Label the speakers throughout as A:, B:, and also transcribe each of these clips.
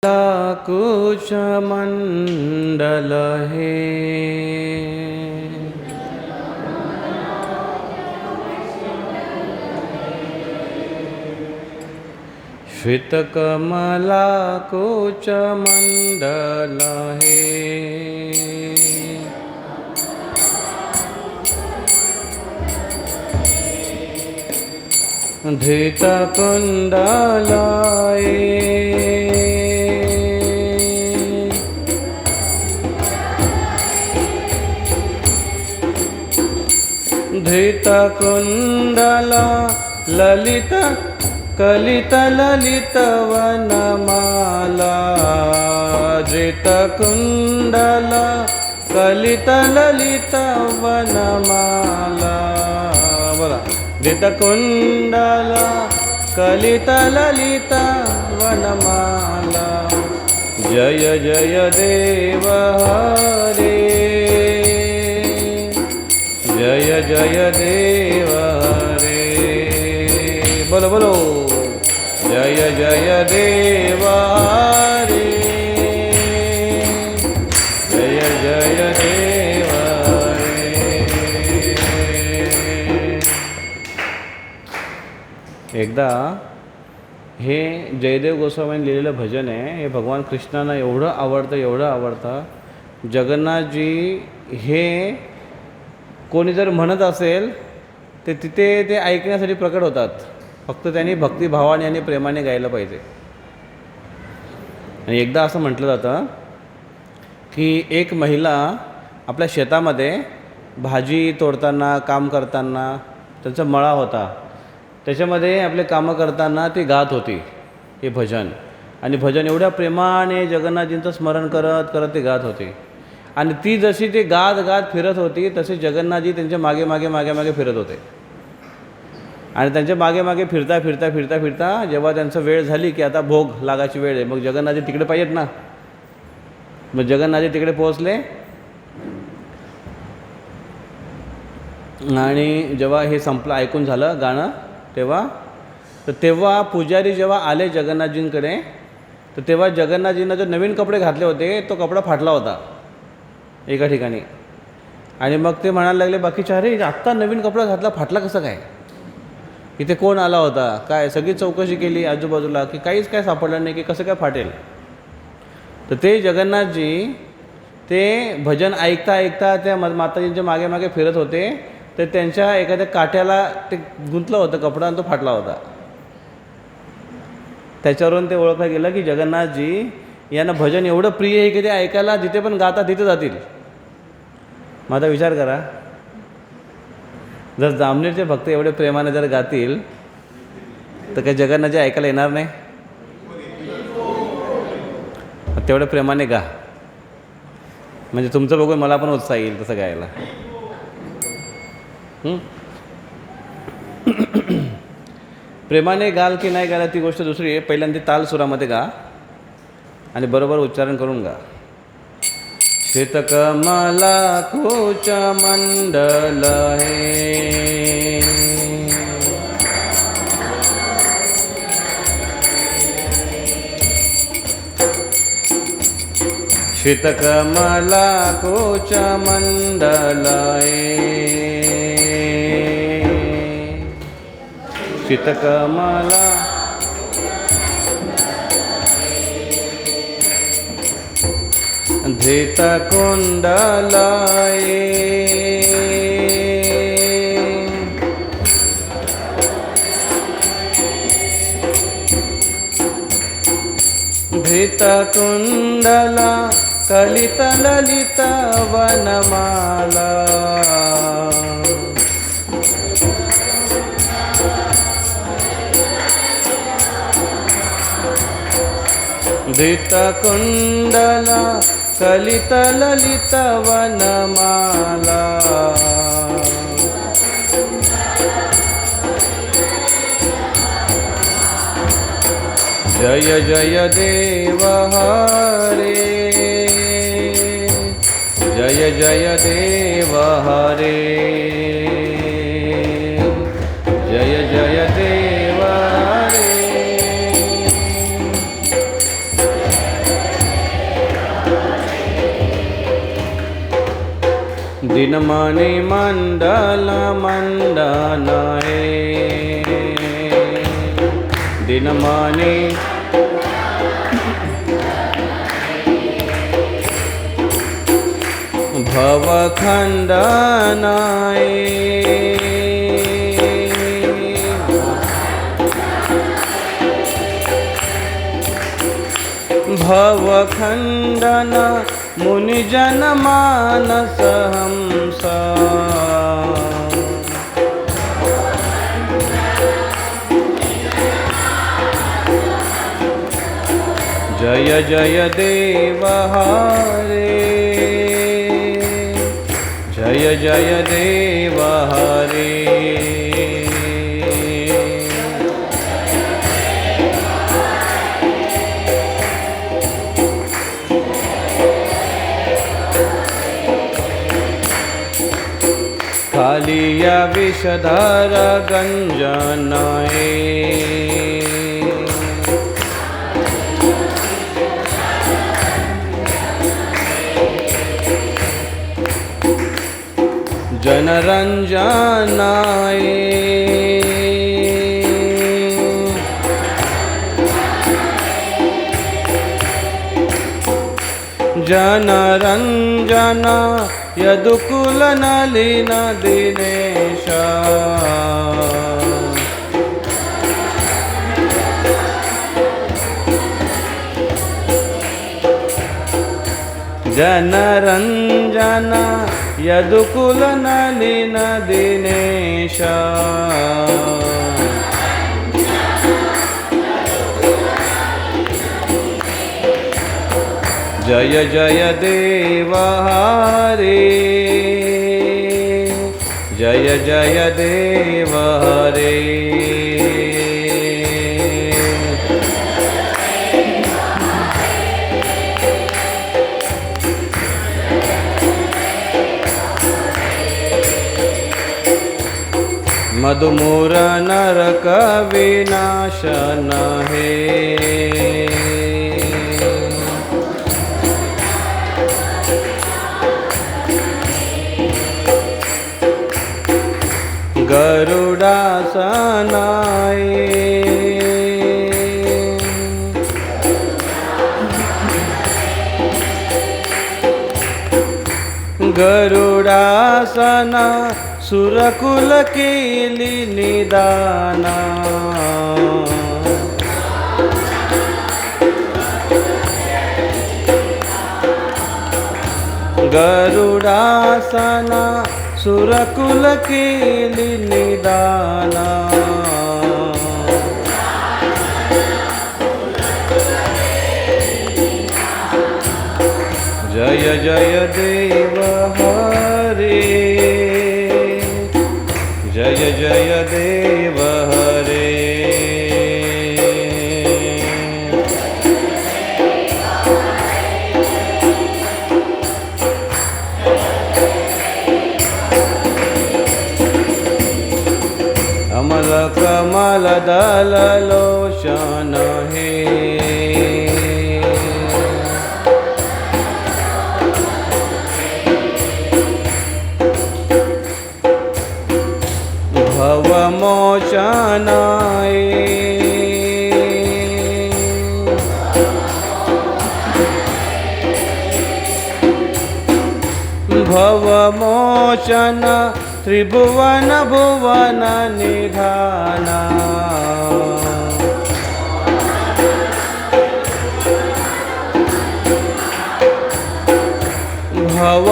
A: कुशमण्डल हे श्वेतकमला कुचमण्डल हे धृतकुण्डल धृतकुण्डल ललित कलित ललित वनमाला धृतकुण्डल कलित ललित वनमाला बोला धृतकुण्डल कलित ललित वनमाला जय जय देव हरे जय जय देव हरे बोलो बोलो जय जय देव हरे जय जय देव हरे। एकदा हे जयदेव गोस्वामींनी लिहिलेलं भजन आहे. हे भगवान कृष्णांना एवढं आवडतं. जगन्नाथजी हे कोणी जर म्हणत असेल तर तिथे ते ऐकण्यासाठी प्रकट होतात. फक्त त्यांनी भक्तिभावाने आणि प्रेमाने गायला पाहिजे. आणि एकदा असं म्हटलं जातं की एक महिला आपल्या शेतामध्ये भाजी तोडताना काम करताना त्यांचा मळा होता. त्याच्यामध्ये आपले कामं करताना ती गात होती हे भजन. आणि भजन एवढ्या प्रेमाने जगन्नाथजींचं स्मरण करत करत ती गात होती. आणि ती जशी ते गात गात फिरत होती तसे जगन्नाथजी त्यांच्या मागे मागे मागे मागे फिरत होते. आणि त्यांच्या मागे मागे फिरता फिरता फिरता फिरता जेव्हा त्यांचं वेळ झाली की आता भोग लागायची वेळ आहे, मग जगन्नाथजी तिकडे पाहिजेत ना. मग जगन्नाथजी तिकडे पोहोचले. आणि जेव्हा हे संपलं ऐकून झालं गाणं तेव्हा पुजारी जेव्हा आले जगन्नाथजींकडे तर तेव्हा जगन्नाथजींना जो नवीन कपडे घातले होते तो कपडा फाटला होता एका ठिकाणी. आणि मग ते म्हणायला लागले बाकीचे अरे आत्ता नवीन कपडा घातला फाटला कसं काय, इथे कोण आला होता काय. सगळी चौकशी केली आजूबाजूला की काहीच काय सापडलं नाही की कसं काय फाटेल. तर ते जगन्नाथजी ते भजन ऐकता ऐकता त्या माताजींच्या मागे मागे फिरत होते. तर त्यांच्या एखाद्या काट्याला ते गुंतलं होतं कपडा आणि तो फाटला होता. त्याच्यावरून ते ओळखलं गेलं की जगन्नाथजी यांना भजन एवढं प्रिय आहे की ते ऐकायला जिथे पण गाता तिथे जातील. माझा विचार करा, जर जामनेरचे भक्त एवढे प्रेमाने जर गातील तर काही जगन्नाथजी ऐकायला येणार नाही. तेवढ्या प्रेमाने गा, म्हणजे तुमचं बघून मला पण उत्साह येईल तसं गायला. प्रेमाने गाल की नाही गायला ती गोष्ट दुसरी आहे. पहिल्यांदा ताल सुरामध्ये गा आणि बरोबर उच्चारण करून गा. श्वेतकमला कुचमण्डल हे श्वेतकमला कुचमण्डल हे श्वेतकमला धृतकुण्डल धृतकुण्डल कलित ललित वनमाला धृतकुण्डल कलित ललित वनमाला जय जय देव हरे जय जय देव हरे जय जय देव हरे दिनमणि मंडल मंडन हे दिनमणि भवखंडन भवखंडन मुनिजन मानस हंस जय जय देव हरे जय जय देव हरे कालिया विषधर गंजन जनरंजनाय जनरंजन यदुकुल नलिन दिनेश जनरंजन यदुकुल नलिन दिनेश जय जय देव हरे जय जय देव हरे मधुमूर नरक विनाशन हे गरुडासनाय गरुडासना सुरकुल कीली निदाना गरुडासना सुरकुल कीली निदाना जय जय देव हरे जय जय देव हरे अमल कमल दल लोचन हे भवमोचनाय भवमोचन त्रिभुवन भुवन निधाना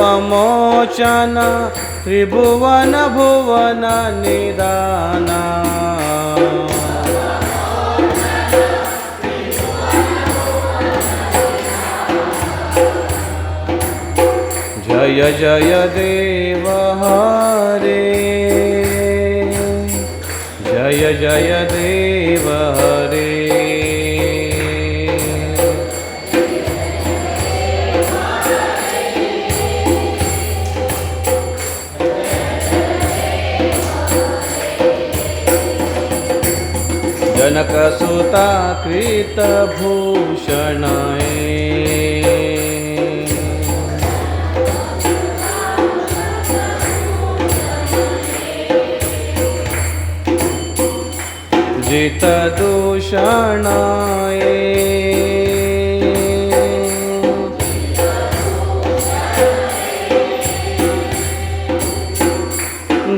A: भवमोचन त्रिभुवन भुवन निदाना जय जय देव हरे जय जय देव हरे जनक सुता कृत भूषण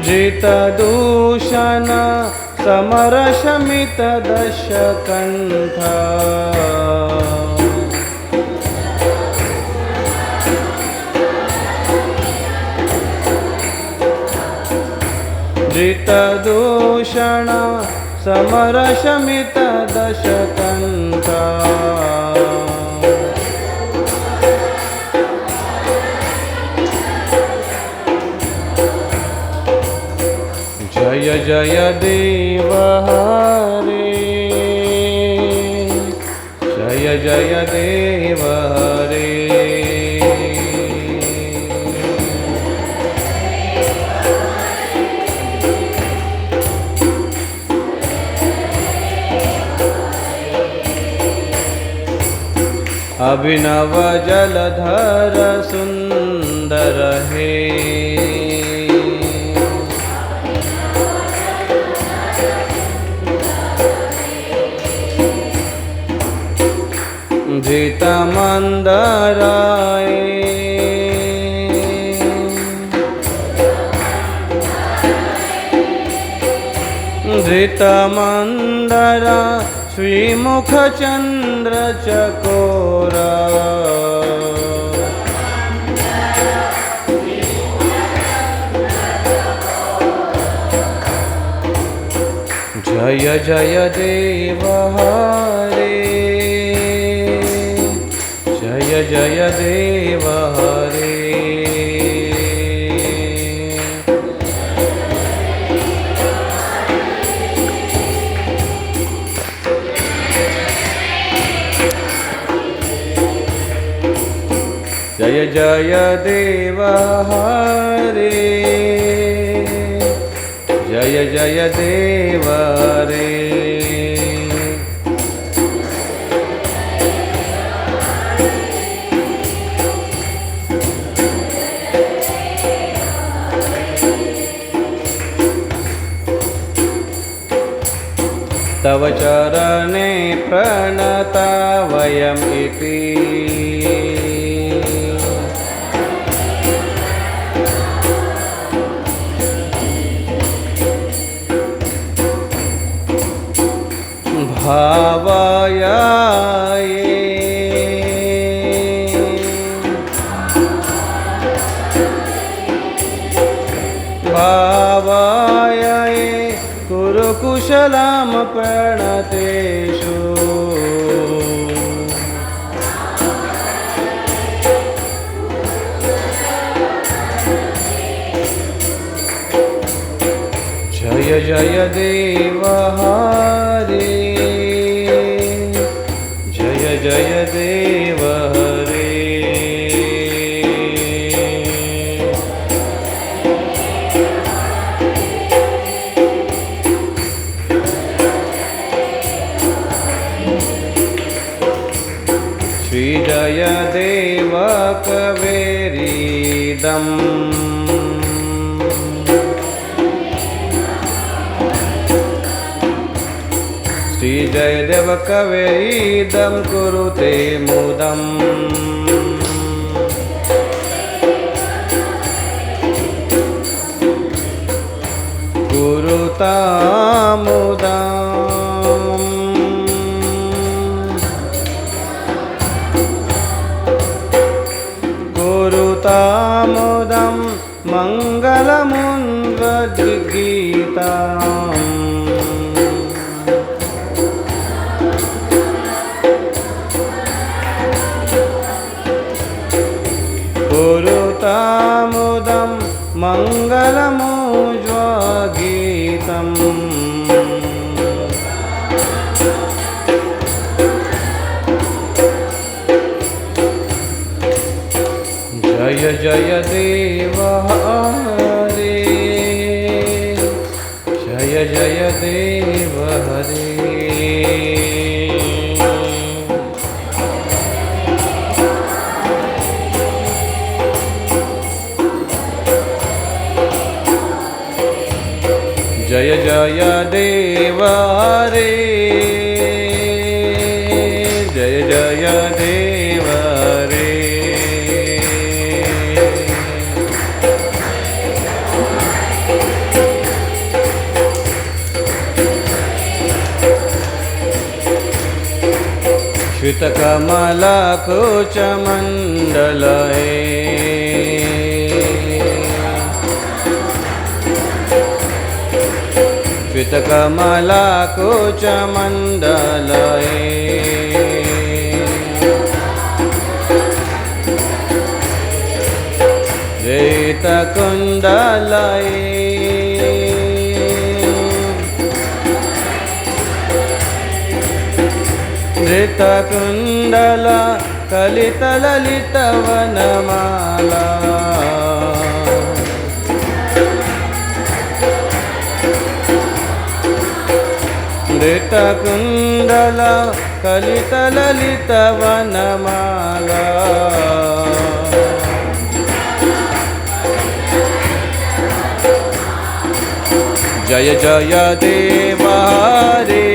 A: जित दूषण समर शमित दशकंठ जित दूषण समर शमित दशकंठ जय जय देव हरे जय जय देव हरे अभिनव जलधर सुंदर हे जित मंदराय जित मंदरा श्रीमुख चंद्र चकोरा जय जय देव हरे जय जय देव हरे जय जय देव हरे जय जय देव हरे तव चरणे प्रणता वयम् इति भावाये भावाये कुरु कुशलं प्रणतेषु जय जय देव हरे जय जय देव हरे श्री जय देव कवेरीदम् श्री जयदेव कवेरीदं कुरुते मुदम् कुरुता मुदम् कुरुता मुदं मङ्गलमुन्वद्गीताम् कुरुतामुदं मङ्गलमुज्ज्वगीतम् जय जय देव हरे जय जय देव हरे जय जय देव हरे श्वेतकमलकुचमण्डलये श्वेतकमलकुचमण्डलये श्वेतकुण्डलये धृतकुण्डल कलितललितवनमाला धृतकुण्डल कलितललितवनमाला जय जय देवा रे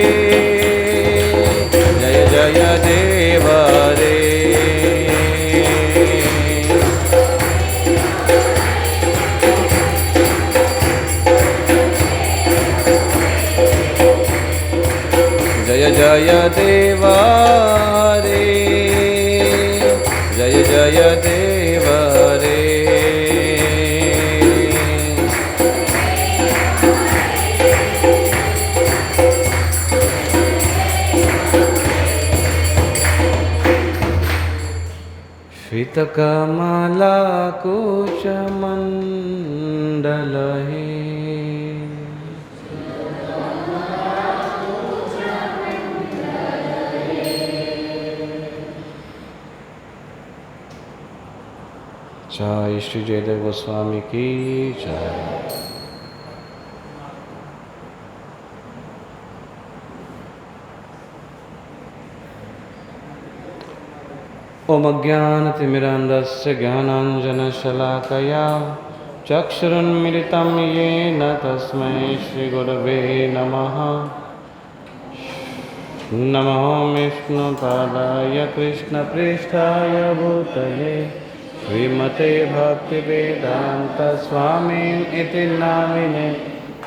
A: जय जय देव रे जय जय देव रे जय जय देव रे श्वेतकमलकुचमण्डलये जय श्री जयदेव गोस्वामी की जय। ओम अज्ञानतिमिरान्धस्य ज्ञानाञ्जनशलाकया चक्षुरुन्मिलितं येन तस्मै श्रीगुरवे नमः। नमो विष्णुपादाय कृष्णप्रेष्ठाय भूतले श्रीमते भक्तिवेदान्तस्वामिनिति नामिने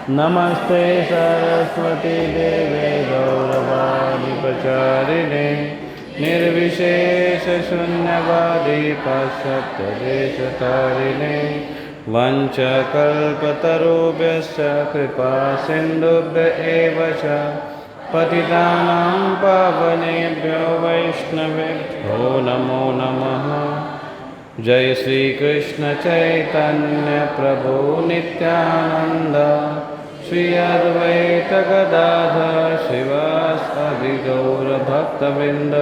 A: नमस्ते सरस्वती देवे गौरवाणि प्रचारिणे निर्विशेषशून्यवादी पाश्चात्यदेशतारिणे वञ्चकल्पतरुभ्यश्च कृपासिन्धुभ्य एव च पतितानां पावनेभ्यो वैष्णवेभ्यो नमो नमः। जय श्री कृष्ण चैतन्य प्रभु नित्यानंद श्री अद्वैत गदाधर श्रीवासादि गौर भक्तवृंद।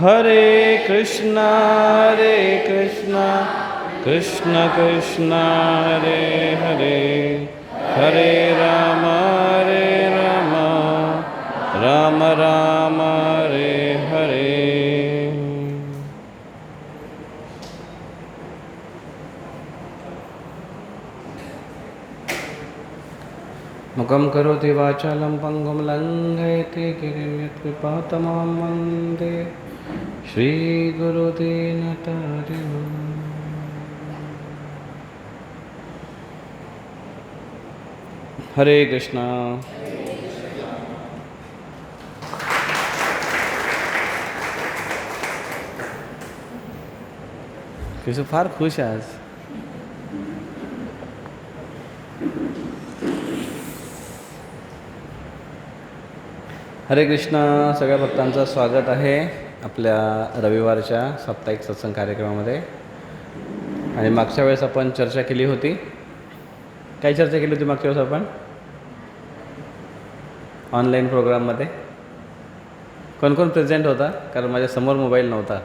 A: हरे कृष्णा कृष्ण कृष्ण हरे हरे हरे राम राम राम हरे हरे। मुखं करोति वाचालं पंगुं लङ्घयति गिरिं यत्कृपातमहं वन्दे श्रीगुरुदीनतारिणम्। हरे कृष्णा। किशोर फार खुश आहे आज। हरे कृष्णा। सगळ्या भक्तांचं स्वागत आहे आपल्या रविवारच्या साप्ताहिक सत्संग कार्यक्रमामध्ये। आणि मागच्या वेळेस आपण चर्चा केली होती। काय चर्चा केली होती मागच्या वेळेस आपण? ऑनलाईन प्रोग्राममध्ये कोण कोण प्रेझेंट होता? कारण माझ्यासमोर मोबाईल नव्हता।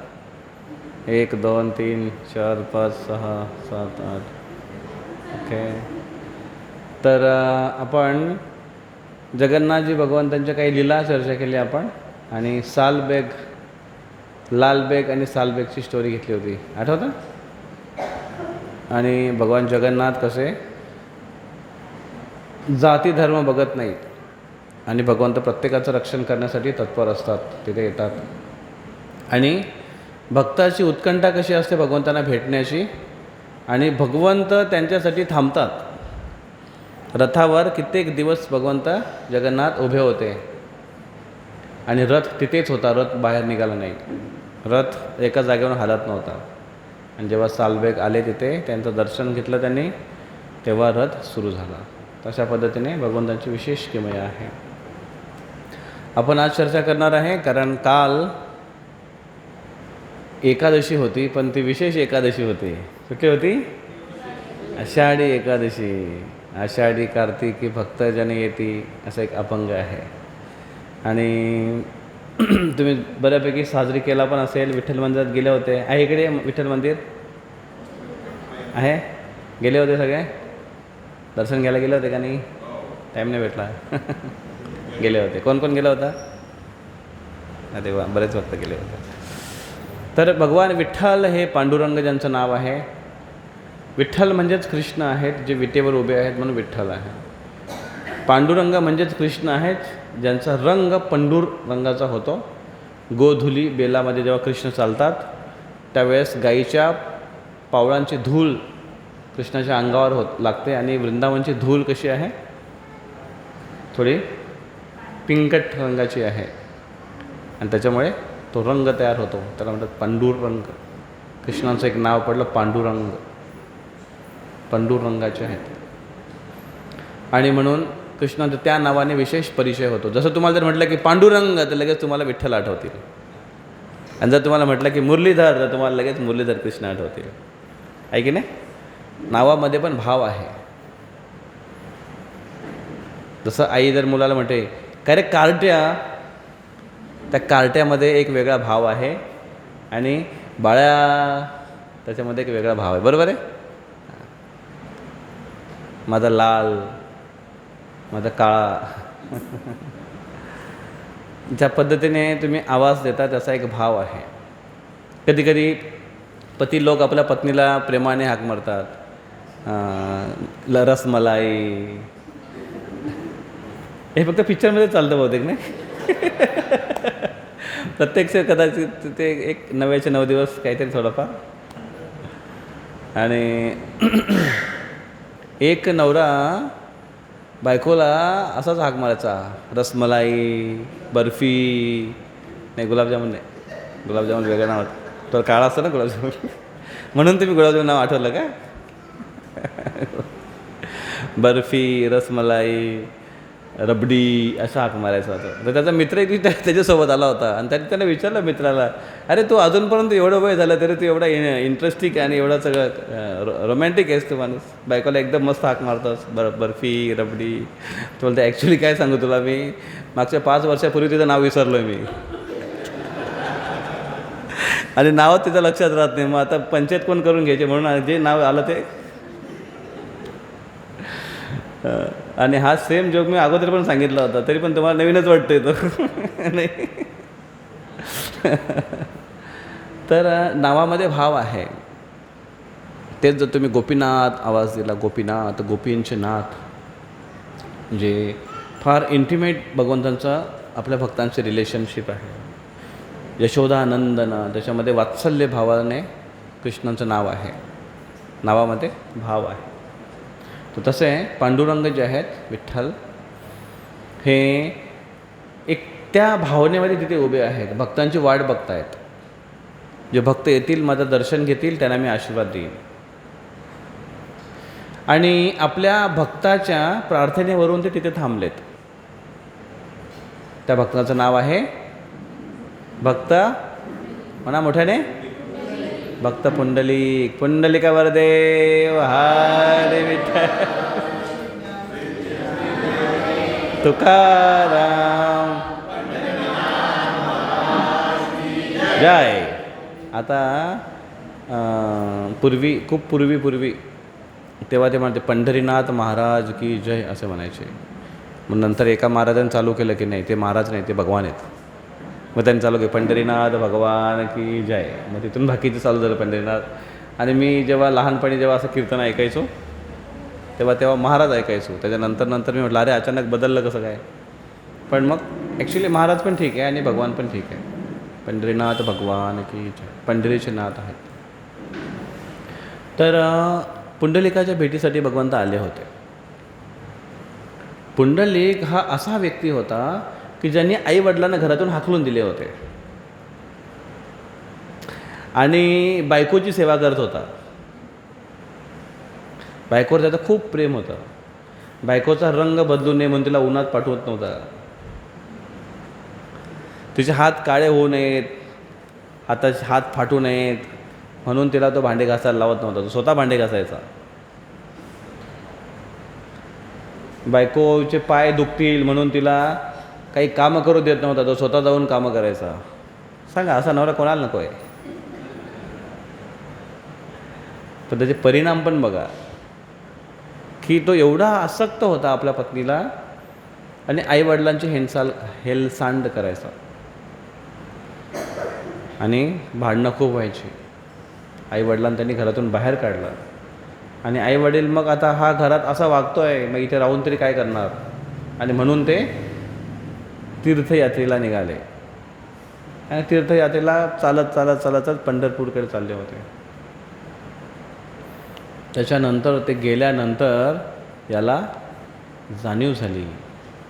A: 1 2 3 4 5 6 7 8 ओके। तर आपण जगन्नाथजी भगवंतांच्या काही लीला चर्चा केली आपण। आणि लालबेग आणि सालबेगची स्टोरी घेतली होती, आठवतं? आणि भगवान जगन्नाथ कसे जाती धर्म बघत नाहीत आणि भगवंत प्रत्येकाचं रक्षण करण्यासाठी तत्पर असतात, तिथे येतात। आणि भक्ताची उत्कंठा कशी असते भगवंतांना भेटण्याची, आणि भगवंत त्यांच्यासाठी थांबतात। रथावर कित्येक दिवस भगवंत जगन्नाथ उभे होते। आणि रथ तिथेच होता, रथ बाहेर निघाला नाही. रथ एका जागेवरून हालत नव्हता. आणि जेव्हा सालबेग आले तिथे त्यांचं दर्शन घेतलं त्यांनी, तेव्हा रथ सुरू झाला. तशा पद्धतीने भगवंतांची विशेष किमया आहे. आपण आज चर्चा करणार आहे, कारण काल एकादशी होती, पण ती विशेष एकादशी होती. कुठली होती? आषाढी एकादशी. आषाढी कार्तिकी भक्तजने येती असं एक अभंग आहे. आणि तुम्ही बऱ्यापैकी साजरी केला पण असेल. विठ्ठल मंदिरात गेले होते. आहे इकडे विठ्ठल मंदिर आहे? गेले होते सगळे? दर्शन घ्यायला गेले होते का नाही? टाईम नाही भेटला. गेले होते. कोण कोण गेला होता? अरे वा, बरेच भक्त गेले होते. तर भगवान विठ्ठल हे पांडुरंग ज्यांचं नाव आहे. विठ्ठल म्हणजेच कृष्ण आहेत, जे विटेवर उभे आहेत म्हणून विठ्ठल आहे. पांडुरंग म्हणजेच कृष्ण आहेत, ज्यांचा रंग पंडूर रंगाचा होतो. गोधुली बेलामध्ये जेव्हा कृष्ण चालतात त्यावेळेस गाईच्या पावळांची धूळ कृष्णाच्या अंगावर लागते. आणि वृंदावनची धूळ कशी आहे? थोडी पिंकट रंगाची आहे. आणि त्याच्यामुळे तो रंग तयार होतो. त्याला म्हणतात पांडुर रंग. कृष्णाचं एक नाव पडलं पांडुरंग. पंडूर रंगाचे आहेत. आणि म्हणून कृष्णाचा त्या नावाने विशेष परिचय होतो. जसं तुम्हाला जर म्हटलं की पांडुरंग तर लगेच तुम्हाला विठ्ठल आठवतील. आणि जर तुम्हाला म्हटलं की मुरलीधर तर तुम्हाला लगेच मुरलीधर कृष्ण आठवतील. आहे की नाही? नावामध्ये पण भाव आहे. जसं आई जर मुलाला म्हणते काय रे कार्ट्या, त्या कार्ट्यामध्ये एक वेगळा भाव आहे. आणि बाळ्या त्याच्यामध्ये एक वेगळा भाव आहे. बरोबर आहे? माझा लाल, माझा काळा. ज्या पद्धतीने तुम्ही आवाज देता त्याचा एक भाव आहे. कधी कधी पती लोक आपल्या पत्नीला प्रेमाने हाक मारतात, रसमलाई. हे फक्त पिक्चरमध्ये चालतं बहुतेक नाही. प्रत्यक्ष कदाचित ते एक 9चे 9 दिवस काहीतरी थोडंफार. आणि एक नवरा बायकोला असाच हाक मारायचा, रसमलाई, बर्फी. नाही, गुलाबजामुन नाही. गुलाबजामुन वेगळं नाव होतं. तर काळा असतं ना गुलाबजामुन. म्हणून तुम्ही गुलाबजामुन नाव आठवलं का? बर्फी, रसमलाई, रबडी असं हाक मारायचं होतं. तर त्याचा मित्र एक त्याच्यासोबत आला होता. आणि त्याने विचारलं मित्राला, अरे तू अजूनपर्यंत एवढं वय झालं तरी तू एवढा इंटरेस्टिंग आणि एवढं सगळं रोमॅन्टिक आहेस तू माणूस. बायकोला एकदम मस्त हाक मारतोस, बर्फी, रबडी. तू बोलते ॲक्च्युली काय सांगू तुला, मी मागच्या 5 वर्षापूर्वी तिचं नाव विसरलो आहे मी. आणि नाव तिचं लक्षात राहत नाही. मग आता पंचायत कोण करून घ्यायचे, म्हणून जे नाव आलं ते. आणि हा सेम जोक मी अगोदर पण सांगितला होता, तरी पण तुम्हाला नवीनच वाटतोय तो. नाही. तर नावामध्ये भाव आहे. तेच जर तुम्ही गोपीनाथ आवाज दिला, गोपीनाथ, गोपींचे नाथ, म्हणजे फार इंटिमेट भगवंतांचा आपल्या भक्तांचे रिलेशनशिप आहे. यशोदानंदन, त्याच्यामध्ये वात्सल्य भावाने कृष्णांचं नाव आहे. नावामध्ये भाव आहे. तर तसे पांडुरंग जे आहेत विठ्ठल, हे एक त्या भावनेमध्ये तिथे उभे आहेत. भक्तांची वाट बघतायत. जे भक्त येतील, माझं दर्शन घेतील, त्यांना मी आशीर्वाद देईन. आणि आपल्या भक्ताच्या प्रार्थनेवरून ते तिथे थांबलेत. त्या भक्ताचं नाव आहे भक्त, म्हणा मोठ्याने, भक्त पुंडलिक. पुंडलिका वरदेव हरे विठ्ठल तुकाराम जय. आता खूप पूर्वी तेव्हा ते म्हणते पंढरीनाथ महाराज की जय असं म्हणायचे. मग नंतर एका महाराजांनी चालू केलं की नाही, ते महाराज नाही, ते भगवान आहेत. मग त्यांनी चालू केलं पंढरीनाथ भगवान की जय. मग तिथून बाकीचं चालू झालं पंढरीनाथ. आणि मी जेव्हा लहानपणी जेव्हा असं कीर्तन ऐकायचो तेव्हा महाराज ऐकायचो. त्याच्यानंतर मी म्हटलं अरे अचानक बदललं कसं काय. पण मग ॲक्च्युली महाराज पण ठीक आहे आणि भगवान पण ठीक आहे. पंढरीनाथ भगवान की जय. पंढरीचे नाथ आहेत. तर पुंडलिकाच्या भेटीसाठी भगवंत आले होते. पुंडलिक हा असा व्यक्ती होता की ज्यांनी आईवडिलांना घरातून हाकलून दिले होते आणि बायकोची सेवा करत होता. बायकोवर त्याचं खूप प्रेम होतं. बायकोचा रंग बदलू नये म्हणून तिला उन्हात पाठवत नव्हता. तिचे हात काळे होऊ नयेत, हात फाटू नयेत म्हणून तिला तो भांडे घासायला लावत नव्हता. तो स्वतः भांडे घासायचा. बायकोचे पाय दुखतील म्हणून तिला काही कामं करू देत नव्हता. तो स्वतः जाऊन कामं करायचा. सांगा, असा नवरा कोणाला नको आहे? पण त्याचे परिणाम पण बघा, की तो एवढा आसक्त होता आपल्या पत्नीला आणि आईवडिलांची हेलसांड करायचा आणि भांडणं खूप व्हायची. आईवडिलांनी त्यांनी घरातून बाहेर काढलं आणि आईवडील मग आता हा घरात असा वागतोय, मग इथे राहून तरी काय करणार, आणि म्हणून ते तीर्थयात्रेला निघाले. आणि तीर्थयात्रेला चालत चालत चालत चालत पंढरपूरकडे चालले होते. त्याच्यानंतर ते गेल्यानंतर याला जाणीव झाली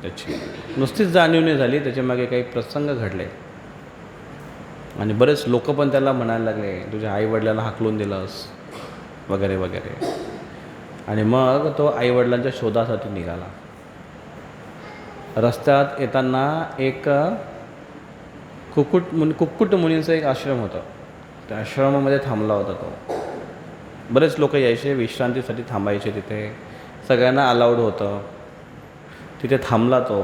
A: त्याची. नुसतीच जाणीव नाही झाली, त्याच्यामागे काही प्रसंग घडले आणि बरेच लोक पण त्याला म्हणायला लागले, तुझ्या आईवडिलांना हाकलून दिलंस वगैरे वगैरे. आणि मग तो आईवडिलांच्या शोधासाठी निघाला. रस्त्यात येताना एक कुक्कुट मुनींचं एक आश्रम होतं. त्या आश्रमामध्ये थांबला होता तो. बरेच लोक यायचे, विश्रांतीसाठी थांबायचे तिथे. सगळ्यांना अलाउड होतं. तिथे थांबला तो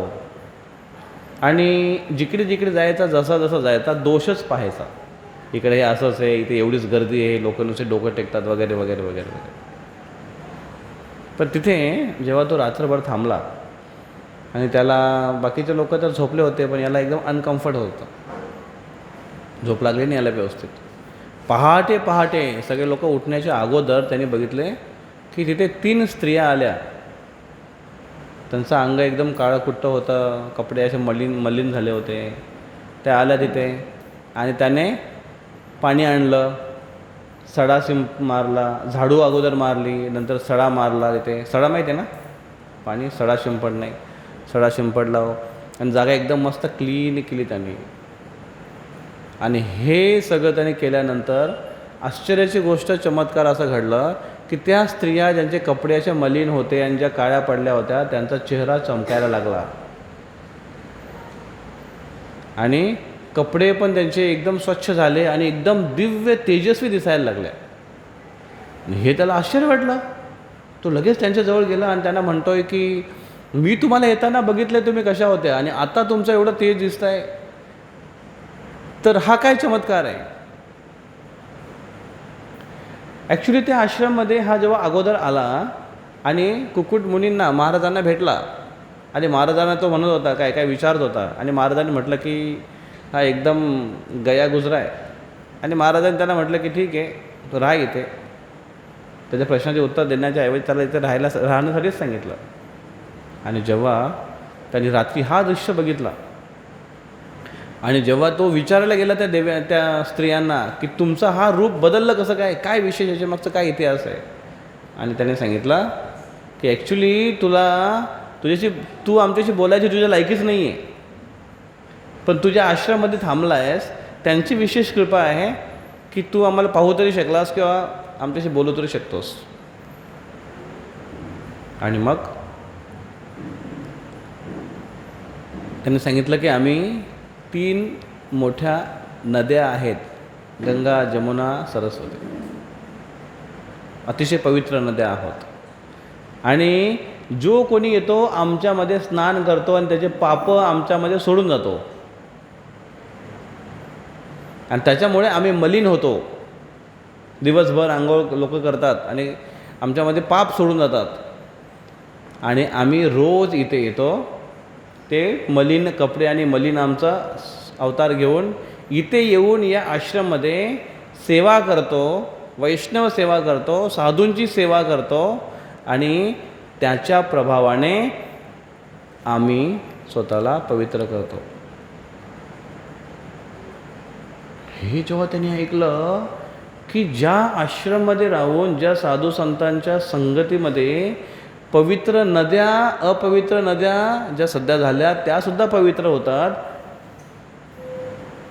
A: आणि जिकडे जिकडे जायचा, जसा जसा जायचा दोषच पाहायचा. इकडे हे असंच आहे, इथे एवढीच गर्दी आहे, लोक नुसते डोकं टेकतात वगैरे वगैरे वगैरे वगैरे. पण तिथे जेव्हा तो रात्रभर थांबला आणि त्याला बाकीचे लोक तर झोपले होते, पण याला एकदम अनकम्फर्ट होतं. झोप लागली नाही याला व्यवस्थित. पहाटे पहाटे सगळे लोक उठण्याच्या अगोदर त्यांनी बघितले की तिथे 3 स्त्रिया आल्या. त्यांचं अंग एकदम काळं-कुट्ट होतं, कपडे असे मलिन झाले होते. त्या आल्या तिथे आणि त्याने पाणी आणलं, सडा मारला, झाडू अगोदर मारली, नंतर सडा मारला. तिथे सडा माहिती आहे ना, पाणी सडा शिंपड नाही, सडा शिंपडला आणि जागा एकदम मस्त क्लीन केली त्यांनी. आणि हे सगळं त्याने केल्यानंतर आश्चर्याची गोष्ट, चमत्कार असं घडलं की त्या स्त्रिया ज्यांचे कपडे असे मलिन होते आणि ज्या काळ्या पडल्या होत्या, त्यांचा चेहरा चमकायला लागला आणि कपडे पण त्यांचे एकदम स्वच्छ झाले आणि एकदम दिव्य तेजस्वी दिसायला लागले. हे त्याला आश्चर्य वाटलं. तो लगेच त्यांच्याजवळ गेला आणि त्यांना म्हणतोय की मी तुम्हाला येताना बघितले, तुम्ही कशा होत्या आणि आता तुमचं एवढं तेज दिसत आहे, तर हा काय चमत्कार आहे? ॲक्च्युली त्या आश्रममध्ये हा जेव्हा अगोदर आला आणि कुक्कुट मुनींना, महाराजांना भेटला आणि महाराजांना तो म्हणत होता, काय काय विचारत होता आणि महाराजांनी म्हटलं की हा एकदम गया गुजरा आहे. आणि महाराजांनी त्यांना म्हटलं की ठीक आहे, तो राहा इथे. त्याच्या प्रश्नाचे उत्तर देण्याच्या ऐवजी त्याला इथे राहण्यासाठीच सांगितलं. आणि जेव्हा त्यांनी रात्री हा दृश्य बघितला आणि जेव्हा तो विचारायला गेला त्या स्त्रियांना की तुमचा हा रूप बदललं कसं काय, काय विशेष, याच्या मागचं काय इतिहास आहे, आणि त्याने सांगितलं की ॲक्च्युली तू आमच्याशी बोलायची तुझ्या लायकीच नाही आहे, पण तुझ्या आश्रमामध्ये थांबला आहेस, त्यांची विशेष कृपा आहे की तू आम्हाला पाहू तरी शकलास किंवा आमच्याशी बोलू तरी शकतोस. आणि मग त्यांनी सांगितलं की आम्ही 3 मोठ्या नद्या आहेत, गंगा, जमुना, सरस्वती, अतिशय पवित्र नद्या आहोत. आणि जो कोणी येतो आमच्यामध्ये स्नान करतो आणि त्याचे पाप आमच्यामध्ये सोडून जातो, आणि त्याच्यामुळे आम्ही मलिन होतो. दिवसभर आंघोळ लोक करतात आणि आमच्यामध्ये पाप सोडून जातात, आणि आम्ही रोज इथे येतो, ते मलिन कपडे आणि मलिन आमचा अवतार घेऊन इथे येऊन या आश्रममध्ये सेवा करतो, वैष्णव सेवा करतो, साधूंची सेवा करतो, आणि त्याच्या प्रभावाने आम्ही स्वतःला पवित्र करतो. हे जेव्हा त्यांनी ऐकलं की ज्या आश्रममध्ये राहून, ज्या साधू संतांच्या संगतीमध्ये पवित्र नद्या, अपवित्र नद्या ज्या सध्या झाल्या त्यासुद्धा पवित्र होतात.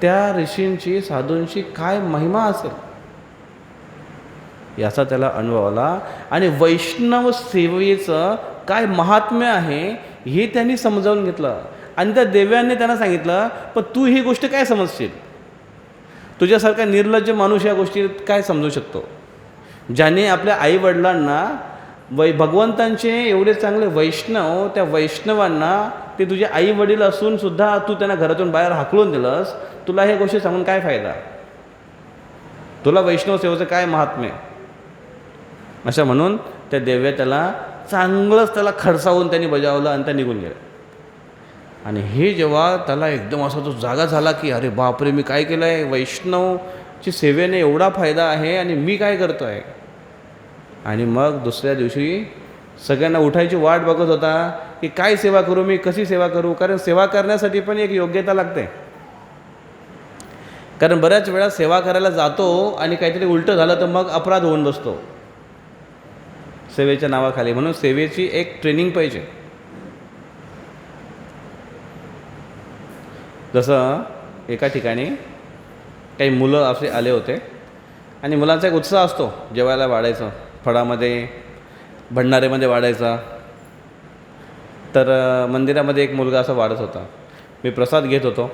A: त्या ऋषींची, साधूंची काय महिमा असेल याचा त्याला अनुभव आला. आणि वैष्णव सेवेचं काय महात्म्य आहे हे त्यांनी समजावून घेतलं. आणि त्या देव्यांनी त्यांना सांगितलं, पण तू ही गोष्ट काय समजशील? तुझ्यासारखा निर्लज्ज माणूस या गोष्टी काय समजू शकतो? ज्याने आपल्या आईवडिलांना भगवंतांचे एवढे चांगले वैष्णव, त्या वैष्णवांना ते तुझे आई वडील असून सुद्धा तू त्यांना घरातून बाहेर हाकलून दिलंस, तुला हे गोष्टी सांगून काय फायदा? तुला वैष्णव सेवेचं काय महात्म्य? अशा म्हणून त्या देव्या त्याला चांगलंच त्याला खडसावून त्यांनी बजावलं आणि त्या निघून गेल्या. आणि हे जेव्हा त्याला एकदम असा तो जागा झाला की अरे बापरे, मी काय केलं आहे? वैष्णवची सेवेने एवढा फायदा आहे आणि मी काय करतो आहे? आणि मग दुसऱ्या दिवशी सगळ्यांना उठायची वाट बघत होता की काय सेवा करू मी, कशी सेवा करू. कारण सेवा करण्यासाठी पण एक योग्यता लागते. कारण बऱ्याच वेळा सेवा करायला जातो आणि काहीतरी उलटं झालं तर मग अपराध होऊन बसतो सेवेच्या नावाखाली. म्हणून सेवेची एक ट्रेनिंग पाहिजे. जसं एका ठिकाणी काही मुलं असे आले होते आणि मुलांचा एक उत्साह असतो जेवायला वाढायचं, फळामध्ये भंडारेमध्ये वाढायचा. तर मंदिरामध्ये एक मुलगा असा वाढत होता. मी प्रसाद घेत होतो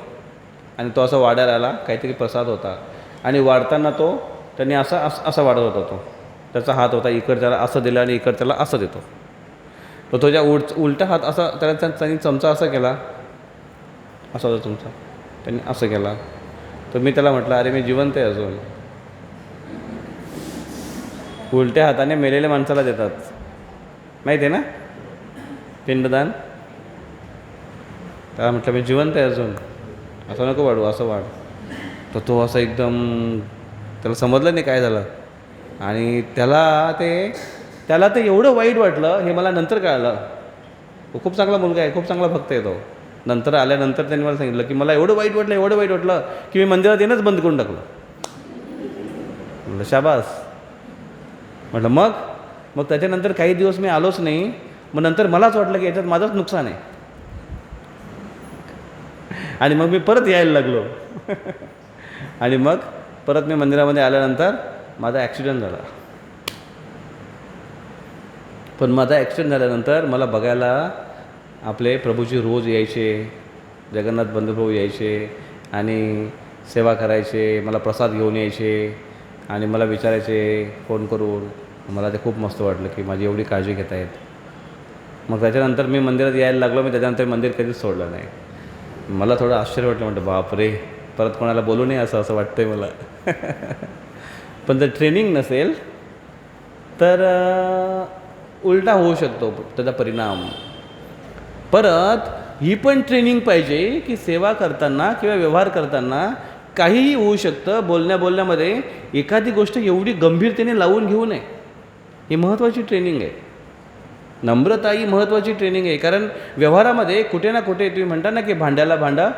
A: आणि तो असा वाढायला आला, काहीतरी प्रसाद होता आणि वाढताना त्यांनी असा वाढत होता. त्याचा हात होता इकडे त्याला असं दिलं आणि इकडे त्याला असं देतो. तो तुझ्या उलटा हात असा त्यांनी चमचा असा केला, असा होता तुमचा, त्यांनी असं केला. तर मी त्याला म्हटलं, अरे मी जिवंत आहे अजून. उलट्या हाताने मेलेल्या माणसाला देतात, माहिती आहे ना, पिंडदान. त्याला म्हटलं मी जिवंत आहे अजून, असं नको वाढू, असं वाढ. तर तो असं एकदम, त्याला समजलं नाही काय झालं. आणि त्याला ते एवढं वाईट वाटलं, हे मला नंतर कळलं. तो खूप चांगला मुलगा आहे, खूप चांगला भक्त आहे तो. नंतर आल्यानंतर त्यांनी मला सांगितलं की मला एवढं वाईट वाटलं की मी मंदिरात येणंच बंद करून टाकलं. म्हटलं शाबास. म्हटलं मग त्याच्यानंतर काही दिवस मी आलोच नाही. मग नंतर मलाच वाटलं की याच्यात माझंच नुकसान आहे. आणि मग मी परत यायला लागलो. आणि मग परत मी मंदिरामध्ये आल्यानंतर माझा ॲक्सिडेंट झाला. पण माझा ॲक्सिडेंट झाल्यानंतर मला बघायला आपले प्रभूजी रोज यायचे, जगन्नाथ बंधुभाऊ यायचे आणि सेवा करायचे, मला प्रसाद घेऊन यायचे आणि मला विचारायचे फोन करून. मला ते खूप मस्त वाटलं की माझी एवढी काळजी घेत आहेत. मग त्याच्यानंतर मी मंदिरात यायला लागलो. मी त्याच्यानंतर मंदिर कधीच सोडलं नाही. मला थोडं आश्चर्य वाटलं, म्हटलं बापरे, परत कोणाला बोलू नये असं वाटतं आहे मला. पण जर ट्रेनिंग नसेल तर उलटा होऊ शकतो त्याचा परिणाम. परत ही पण ट्रेनिंग पाहिजे की सेवा करताना किंवा व्यवहार करताना काहीही होऊ शकतं. बोलण्यामध्ये एखादी गोष्ट एवढी गंभीरतेने लावून घेऊ नये. ही महत्त्वाची ट्रेनिंग आहे. नम्रता ही महत्त्वाची ट्रेनिंग आहे. कारण व्यवहारामध्ये कुठे ना कुठे तुम्ही म्हणता ना की भांड्याला भांडं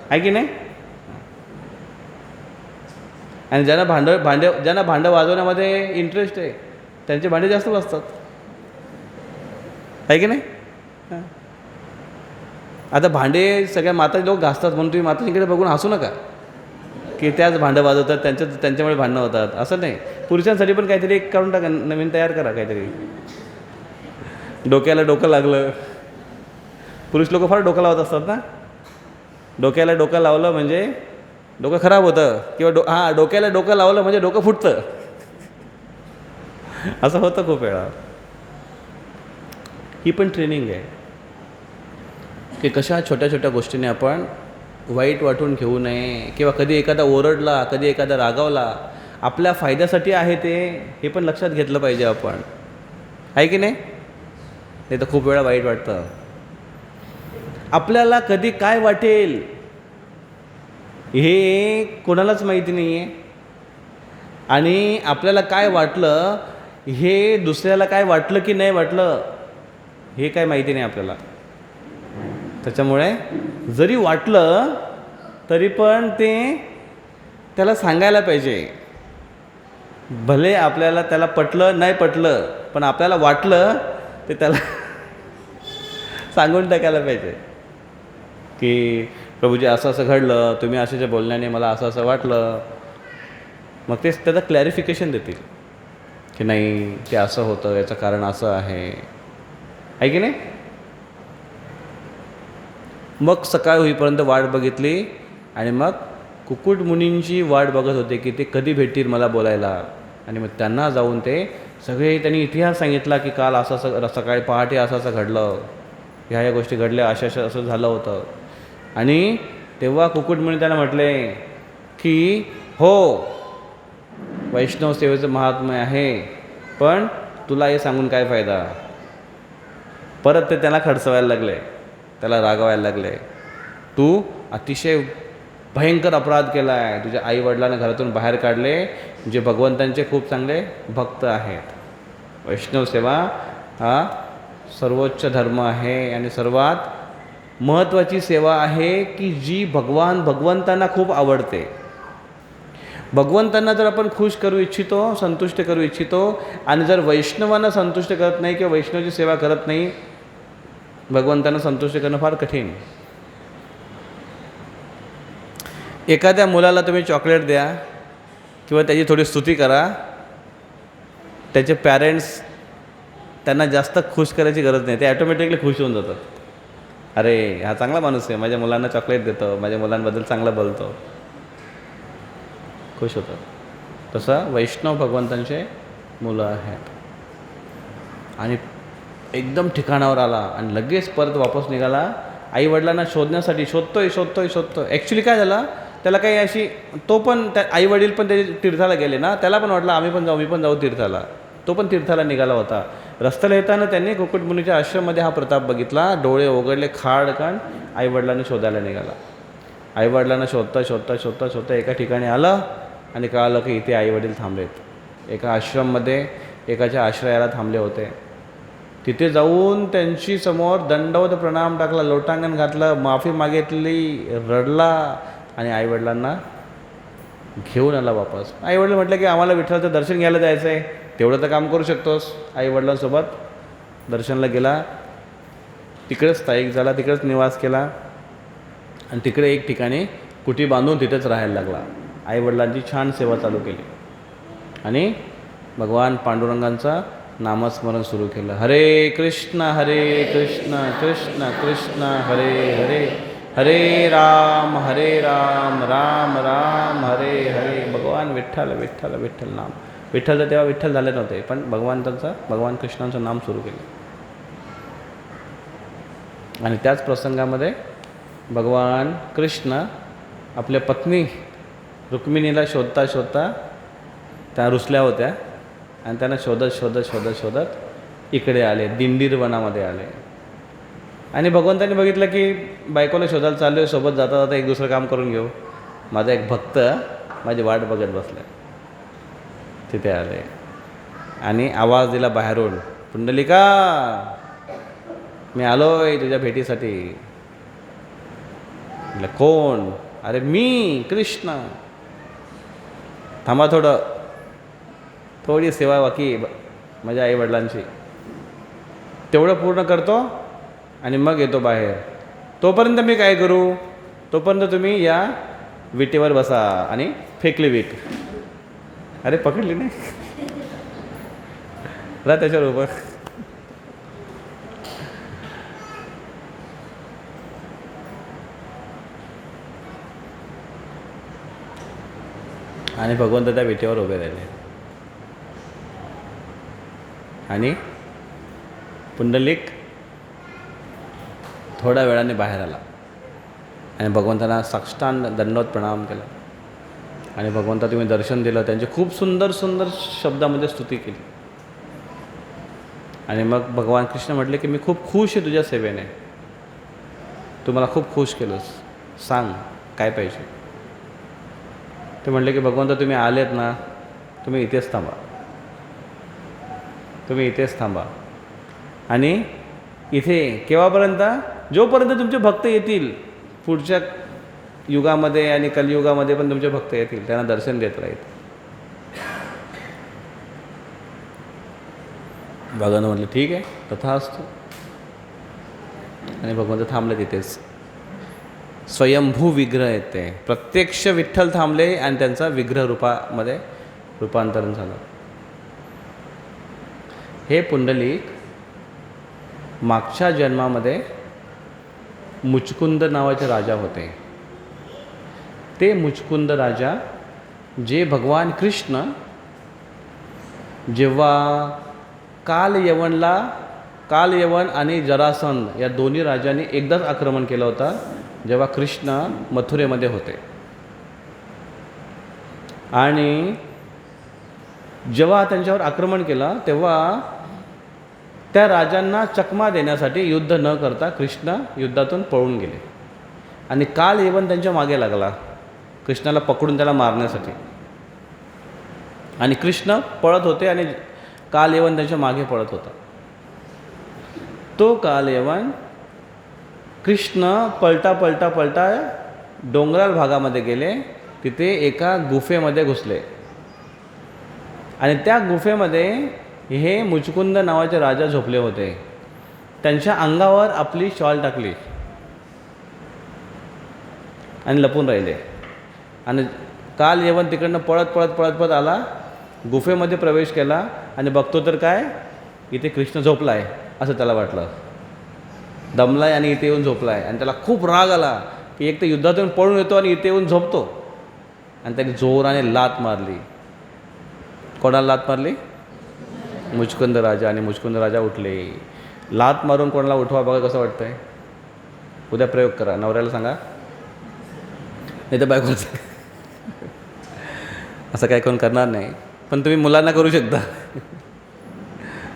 A: आहे की नाही. आणि ज्यांना भांडं वाजवण्यामध्ये इंटरेस्ट आहे त्यांचे भांडे जास्त वाजतात, आहे की नाही. आता भांडे सगळ्या माता लोक घासतात म्हणून तुम्ही माताजीकडे बघून हसू नका की त्याच भांडं वाजवतात, त्यांच्यामुळे भांडणं होतात, असं नाही. पुरुषांसाठी पण काहीतरी एक काढून टाका, नवीन तयार करा काहीतरी. डोक्याला डोकं लागलं, पुरुष लोक फार डोकं लावत असतात ना. डोक्याला डोकं लावलं म्हणजे डोकं खराब होतं, किंवा डोक्याला डोकं लावलं म्हणजे डोकं फुटतं, असं होतं खूप वेळा. ही पण ट्रेनिंग आहे की कशा छोट्या छोट्या गोष्टीने आपण वाईट वाटून घेऊ नये. किंवा कधी एखादा ओरडला, कधी एखादा रागावला, आपल्या फायद्यासाठी आहे ते, हे पण लक्षात घेतलं पाहिजे आपण, आहे की नाही. नाही तर खूप वेळा वाईट वाटतं. आपल्याला कधी काय वाटेल हे कोणालाच माहिती नाही आहे. आणि आपल्याला काय वाटलं हे दुसऱ्याला काय वाटलं की नाही वाटलं हे काय माहिती नाही आपल्याला. त्याच्यामुळे जरी वाटलं तरी पण त्याला सांगायला पाहिजे. भले आपल्याला त्याला पटलं नाही पटलं, पण आपल्याला वाटलं ते त्याला सांगून टाकायला पाहिजे की प्रभूजी असं असं घडलं, तुम्ही अशाच्या बोलण्याने मला असं असं वाटलं. मग ते त्याचं क्लॅरिफिकेशन देतील की नाही ते असं होतं, याचं कारण असं आहे की नाही. मग सकाळ होईपर्यंत वाट बघितली आणि मग कुकुट मुनींची वाट बघत होते की ते कधी भेटतील मला बोलायला. आणि मग त्यांना जाऊन ते सगळे त्यांनी इतिहास सांगितला की काल असं असं सकाळी पहाटे असं असं घडलं, ह्या गोष्टी घडल्या, अशा असं झालं होतं. आणि तेव्हा कुकुट मुनी त्यांना म्हटले की हो वैष्णव सेवेचं महात्म्य आहे, पण तुला हे सांगून काय फायदा. परत ते त्याला खडसवायला लागले, त्याला रागवायला लागले. तू अतिशय भयंकर अपराध केला आहे, तुझ्या आईवडिलांना घरातून बाहेर काढले जे भगवंतांचे खूप चांगले भक्त आहेत. वैष्णव सेवा हा सर्वोच्च धर्म आहे आणि सर्वात महत्त्वाची सेवा आहे की जी भगवंतांना खूप आवडते. भगवंतांना जर आपण खुश करू इच्छितो, संतुष्ट करू इच्छितो आणि जर वैष्णवांना संतुष्ट करत नाही किंवा वैष्णवाची सेवा करत नाही, भगवंतांना संतुष्ट करणं फार कठीण. एखाद्या मुलाला तुम्ही चॉकलेट द्या किंवा त्याची थोडी स्तुती करा, त्याचे पॅरेंट्स त्यांना जास्त खुश करायची गरज नाही, ते ॲटोमॅटिकली खुश होऊन जातात. अरे हा चांगला माणूस आहे, माझ्या मुलांना चॉकलेट देतो, माझ्या मुलांबद्दल चांगलं बोलतो, खुश होतात. तसं वैष्णव भगवंतांचे मुलं आहेत. आणि एकदम ठिकाणावर आला आणि लगेच परत वापस निघाला आईवडिलांना शोधण्यासाठी. शोधतोय. ॲक्च्युली काय झालं, त्याला काही अशी तो पण त्या आईवडील पण त्याचे तीर्थाला गेले ना, त्याला पण वाटलं मी पण जाऊ तीर्थाला. तो पण तीर्थाला निघाला होता. रस्त्याला येताना त्यांनी कुकुट मुनीच्या आश्रममध्ये हा प्रताप बघितला. डोळे उघडले, खाडकन आईवडिलांना शोधायला निघाला. आईवडिलांना शोधता एका ठिकाणी आलं आणि कळालं की इथे आईवडील थांबलेत. एका आश्रममध्ये एकाच्या आश्रयाला थांबले होते. तिथे जाऊन त्यांची समोर दंडवत प्रणाम टाकला, लोटांगण घातलं, माफी मागितली, रडला आणि आईवडिलांना घेऊन आला वापस. आईवडील म्हटलं की आम्हाला विठ्ठलाचं दर्शन घ्यायला जायचं आहे, तेवढं तर काम करू शकतोस. आईवडिलांसोबत दर्शनला गेला, तिकडेच स्थायिक झाला, तिकडेच निवास केला आणि तिकडे एक ठिकाणी कुटी बांधून तिथेच राहायला लागला. आईवडिलांची छान सेवा चालू केली आणि भगवान पांडुरंगांचा नामस्मरण सुरू केलं. हरे कृष्ण कृष्ण कृष्ण हरे हरे, हरे राम राम राम हरे हरे. भगवान विठ्ठल विठ्ठल विठ्ठल नाम. विठ्ठल तर तेव्हा विठ्ठल झाले नव्हते, पण भगवान कृष्णांचं नाम सुरू केलं. आणि त्याच प्रसंगामध्ये भगवान कृष्ण आपल्या पत्नी रुक्मिणीला शोधता त्या रुसल्या होत्या आणि त्यांना शोधत इकडे आले, दिंडीर वनामध्ये आले. आणि भगवंतांनी बघितलं की बायकोला शोधायला चालू आहे, सोबत जाता एक दुसरं काम करून घेऊ. माझा एक भक्त माझी वाट बघत बसला. तिथे आले आणि आवाज दिला बाहेरून, पुंडलिका मी आलोय तुझ्या भेटीसाठी. म्हटलं कोण? अरे मी कृष्ण. थांबा थोडी सेवा बाकी माझ्या आईवडिलांची, तेवढं पूर्ण करतो आणि मग येतो बाहेर. तोपर्यंत मी काय करू? तोपर्यंत तुम्ही या विटेवर बसा. आणि फेकली वीट. अरे पकडली नाही, राहा त्याच्यावर उभं. आणि भगवंत त्या विटेवर उभे राहिले आणि पुंडलिक थोड्या वेळाने बाहेर आला आणि भगवंतांना साष्टांग दंडवत प्रणाम केला. आणि भगवंता तुम्ही दर्शन दिलं, त्यांची खूप सुंदर शब्दामध्ये स्तुती केली. आणि मग भगवान कृष्ण म्हटले की मी खूप खुश आहे तुझ्या सेवेने, तू मला खूप खुश केलंस, सांग काय पाहिजे. ते म्हटले की भगवंता तुम्ही आलेत ना, तुम्ही इथेच थांबा. आणि इथे केव्हापर्यंत? जोपर्यंत तुमचे भक्त येतील. पुढच्या युगामध्ये आणि कलियुगामध्ये पण तुमचे भक्त येतील, त्यांना दर्शन देत राहील. भगवान म्हटलं ठीक आहे तथास्तु. आणि भगवंत थांबले तिथेच. स्वयंभू विग्रह येते, प्रत्यक्ष विठ्ठल थांबले आणि त्यांचा विग्रह रूपामध्ये रूपांतरण झालं. हे पुंडलिक मागच्या जन्मामध्ये मुचकुंद नावाचे राजा होते. ते मुचकुंद राजा जे भगवान कृष्ण जेव्हा कालयवन आणि जरासंध या दोन्ही राजांनी एकदाच आक्रमण केलं होतं, जेव्हा कृष्ण मथुरेमध्ये होते. आणि जेव्हा त्यांच्यावर आक्रमण केलं तेव्हा त्या राजांना चकमा देण्यासाठी युद्ध न करता कृष्ण युद्धातून पळून गेले. आणि कालयवन त्यांच्या मागे लागला कृष्णाला पकडून त्याला मारण्यासाठी. आणि कृष्ण पळत होते आणि कालयवन त्यांच्या मागे पळत होता. तो कालयवन कृष्ण पलटा डोंगराळ भागामध्ये गेले. तिथे एका गुफेमध्ये घुसले आणि त्या गुफेमध्ये हे मुचकुंद नावाचे राजा झोपले होते. त्यांच्या अंगावर आपली शॉल टाकली आणि लपून राहिले. आणि कालयवन तिकडनं पळत आला, गुफेमध्ये प्रवेश केला आणि बघतो तर काय, इथे कृष्ण झोपला आहे असं त्याला वाटलं. दमलाय आणि इथे येऊन झोपला आहे. आणि त्याला खूप राग आला की एक तर युद्धातून पळून येतो आणि इथे येऊन झोपतो. आणि त्याने जोराने लात मारली. कोणाला लात मारली? मुचकुंद राजा. आणि मुचकुंद राजा उठले. लात मारून कोणाला उठवा बघा कसं वाटतंय. उद्या प्रयोग करा, नवऱ्याला सांगा नाही तर बायकोला सांगा. असं काय कोण करणार नाही, पण तुम्ही मुलांना करू शकता.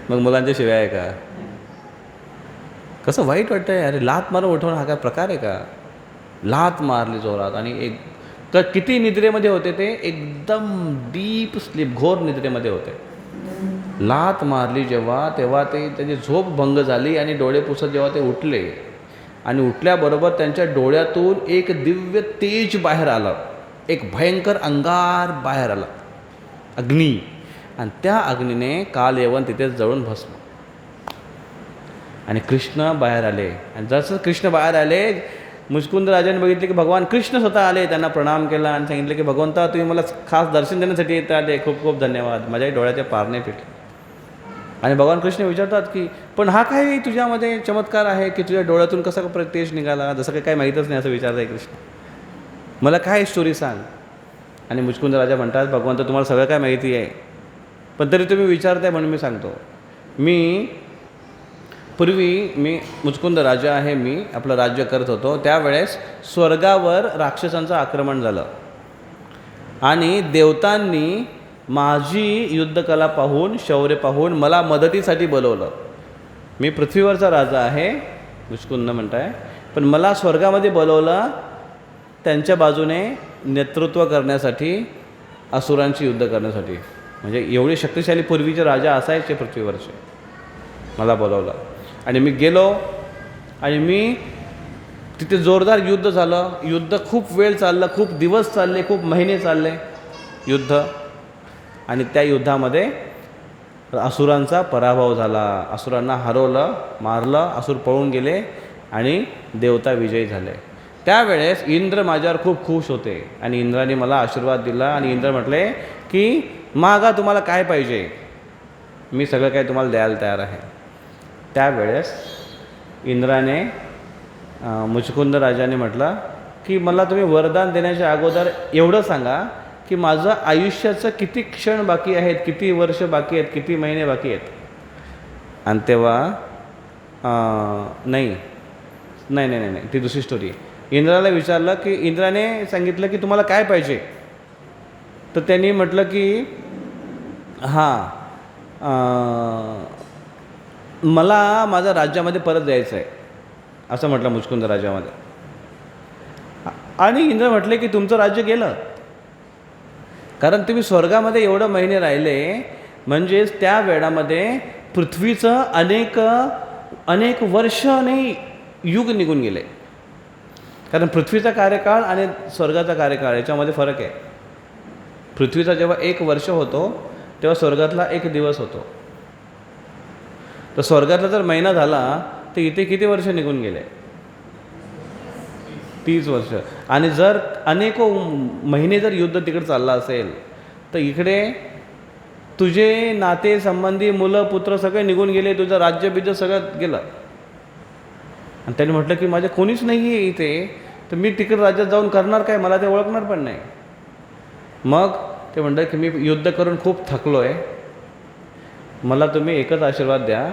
A: मग मुलांच्या शिवाय आहे का? कसं वाईट वाटतंय. अरे लात मारून उठवणं हा काय प्रकार आहे का? लात मारली जोरात. आणि किती निद्रेमध्ये होते ते, एकदम डीप स्लीप, घोर निद्रेमध्ये होते. लात मारली जेव्हा तेव्हा त्याची झोप भंग झाली आणि डोळे पुसत जेव्हा ते उठले आणि उठल्याबरोबर त्यांच्या डोळ्यातून एक दिव्य तेज बाहेर आलं. एक भयंकर अंगार बाहेर आला, अग्नी. आणि त्या अग्नीने कालयवन तिथेच जळून भस्म. आणि कृष्ण बाहेर आले. आणि जसं कृष्ण बाहेर आले, मुचकुंद राजाने बघितले की भगवान कृष्ण स्वतः आले. त्यांना प्रणाम केला आणि सांगितले की भगवंता तुम्ही मला खास दर्शन देण्यासाठी येत आले, खूप खूप धन्यवाद. माझ्या डोळ्याच्या पारणे फिटले. आणि भगवान कृष्ण विचारतात की पण हा काय तुझ्यामध्ये चमत्कार आहे की तुझ्या डोळ्यातून कसा तेज निघाला, जसं काही माहीतच नाही असं विचारताय कृष्ण. मला काय स्टोरी सांग. आणि मुचकुंद राजा म्हणतात भगवंत तुम्हाला सगळं काय माहिती आहे, पण तरी तुम्ही विचारताय म्हणून मी सांगतो. पूर्वी मुचकुंद राजा आहे, मी आपलं राज्य करत होतो. त्यावेळेस स्वर्गावर राक्षसांचं आक्रमण झालं आणि देवतांनी माझी युद्धकला पाहून, शौर्य पाहून मला मदतीसाठी बोलवलं. मी पृथ्वीवरचा राजा आहे मुचकुंद म्हणताय, पण मला स्वर्गामध्ये बोलवलं त्यांच्या बाजूने नेतृत्व करण्यासाठी, असुरांची युद्ध करण्यासाठी. म्हणजे एवढे शक्तिशाली पूर्वीचे राजा असायचे पृथ्वीवरचे. मला बोलवलं आणि मी गेलो आणि मी तिथे जोरदार युद्ध झालं. युद्ध खूप वेळ चाललं, खूप दिवस चालले, खूप महिने चालले युद्ध. आणि त्या युद्धामध्ये असुरांचा पराभव झाला. असुरांना हरवलं, मारलं, असुर पळून गेले आणि देवता विजयी झाले. त्यावेळेस इंद्र माझ्यावर खूप खुश होते आणि इंद्राने मला आशीर्वाद दिला. आणि इंद्र म्हटले की मागा तुम्हाला काय पाहिजे, मी सगळं काही तुम्हाला द्यायला तयार आहे. त्यावेळेस इंद्राने मुचकुंद राजाने म्हटलं की मला तुम्ही वरदान देण्याच्या अगोदर एवढं सांगा की माझं आयुष्याचं किती क्षण बाकी आहेत, किती वर्ष बाकी आहेत, किती महिने बाकी आहेत. आणि तेव्हा नाही ती दुसरी स्टोरी. इंद्राला विचारलं की इंद्राने सांगितलं की तुम्हाला काय पाहिजे. तर त्यांनी म्हटलं की मला माझ्या राज्यामध्ये परत जायचं आहे असं म्हटलं मुचकुंद राजामध्ये. आणि इंद्र म्हटले की तुमचं राज्य गेलं, कारण तुम्ही स्वर्गामध्ये एवढं महिने राहिले, म्हणजेच त्या वेळामध्ये पृथ्वीचं अनेक वर्ष नाही युग निघून गेले. कारण पृथ्वीचा कार्यकाळ आणि स्वर्गाचा कार्यकाळ याच्यामध्ये फरक आहे. पृथ्वीचा जेव्हा 1 वर्ष होतो तेव्हा स्वर्गातला 1 दिवस होतो. तर स्वर्गातला जर महिना झाला तर इथे किती वर्ष निघून गेले? 30 वर्ष. आणि जर अनेको महिने जर युद्ध तिकडे चाललं असेल तर इकडे तुझे नाते संबंधी मुलं पुत्र सगळे निघून गेले, तुझं राज्यबिज्य सगळं गेलं. आणि त्यांनी म्हटलं की माझ्या कोणीच नाही आहे इथे, तर मी तिकडे राज्यात जाऊन करणार काय, मला ते ओळखणार पण नाही. मग ते म्हणतात की मी युद्ध करून खूप थकलो आहे, मला तुम्ही एकच आशीर्वाद द्या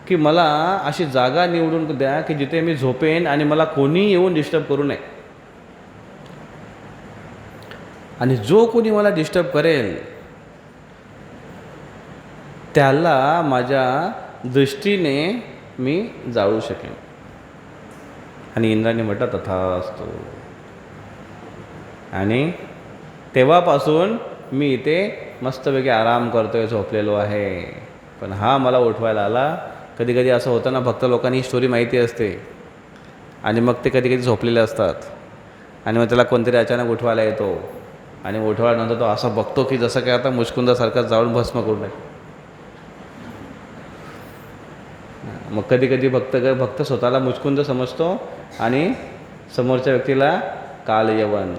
A: की मला अशी जागा निवडून द्या की जिथे मी झोपेन आणि मला कोणी येऊन डिस्टर्ब करू नये. आणि जो कोणी मला डिस्टर्ब करेल त्याला माझ्या दृष्टीने मी जाळू शकेन. आणि इंद्राने म्हटलं तथास्तु. आणि तेव्हापासून मी इथे मस्तपैकी आराम करतोय, झोपलेलो आहे. पण हा मला उठवायला आला. कधी कधी असं होतं ना, भक्त लोकांनी ही स्टोरी माहिती असते आणि मग ते कधी कधी झोपलेले असतात आणि मग त्याला कोणतरी अचानक उठवायला येतो आणि उठवायनंतर तो असं बघतो की जसं काय आता मुचकुंदासारखा जाऊन भस्म करू नये. मग कधी कधी भक्त स्वतःला मुचकुंद समजतो आणि समोरच्या व्यक्तीला कालयवन.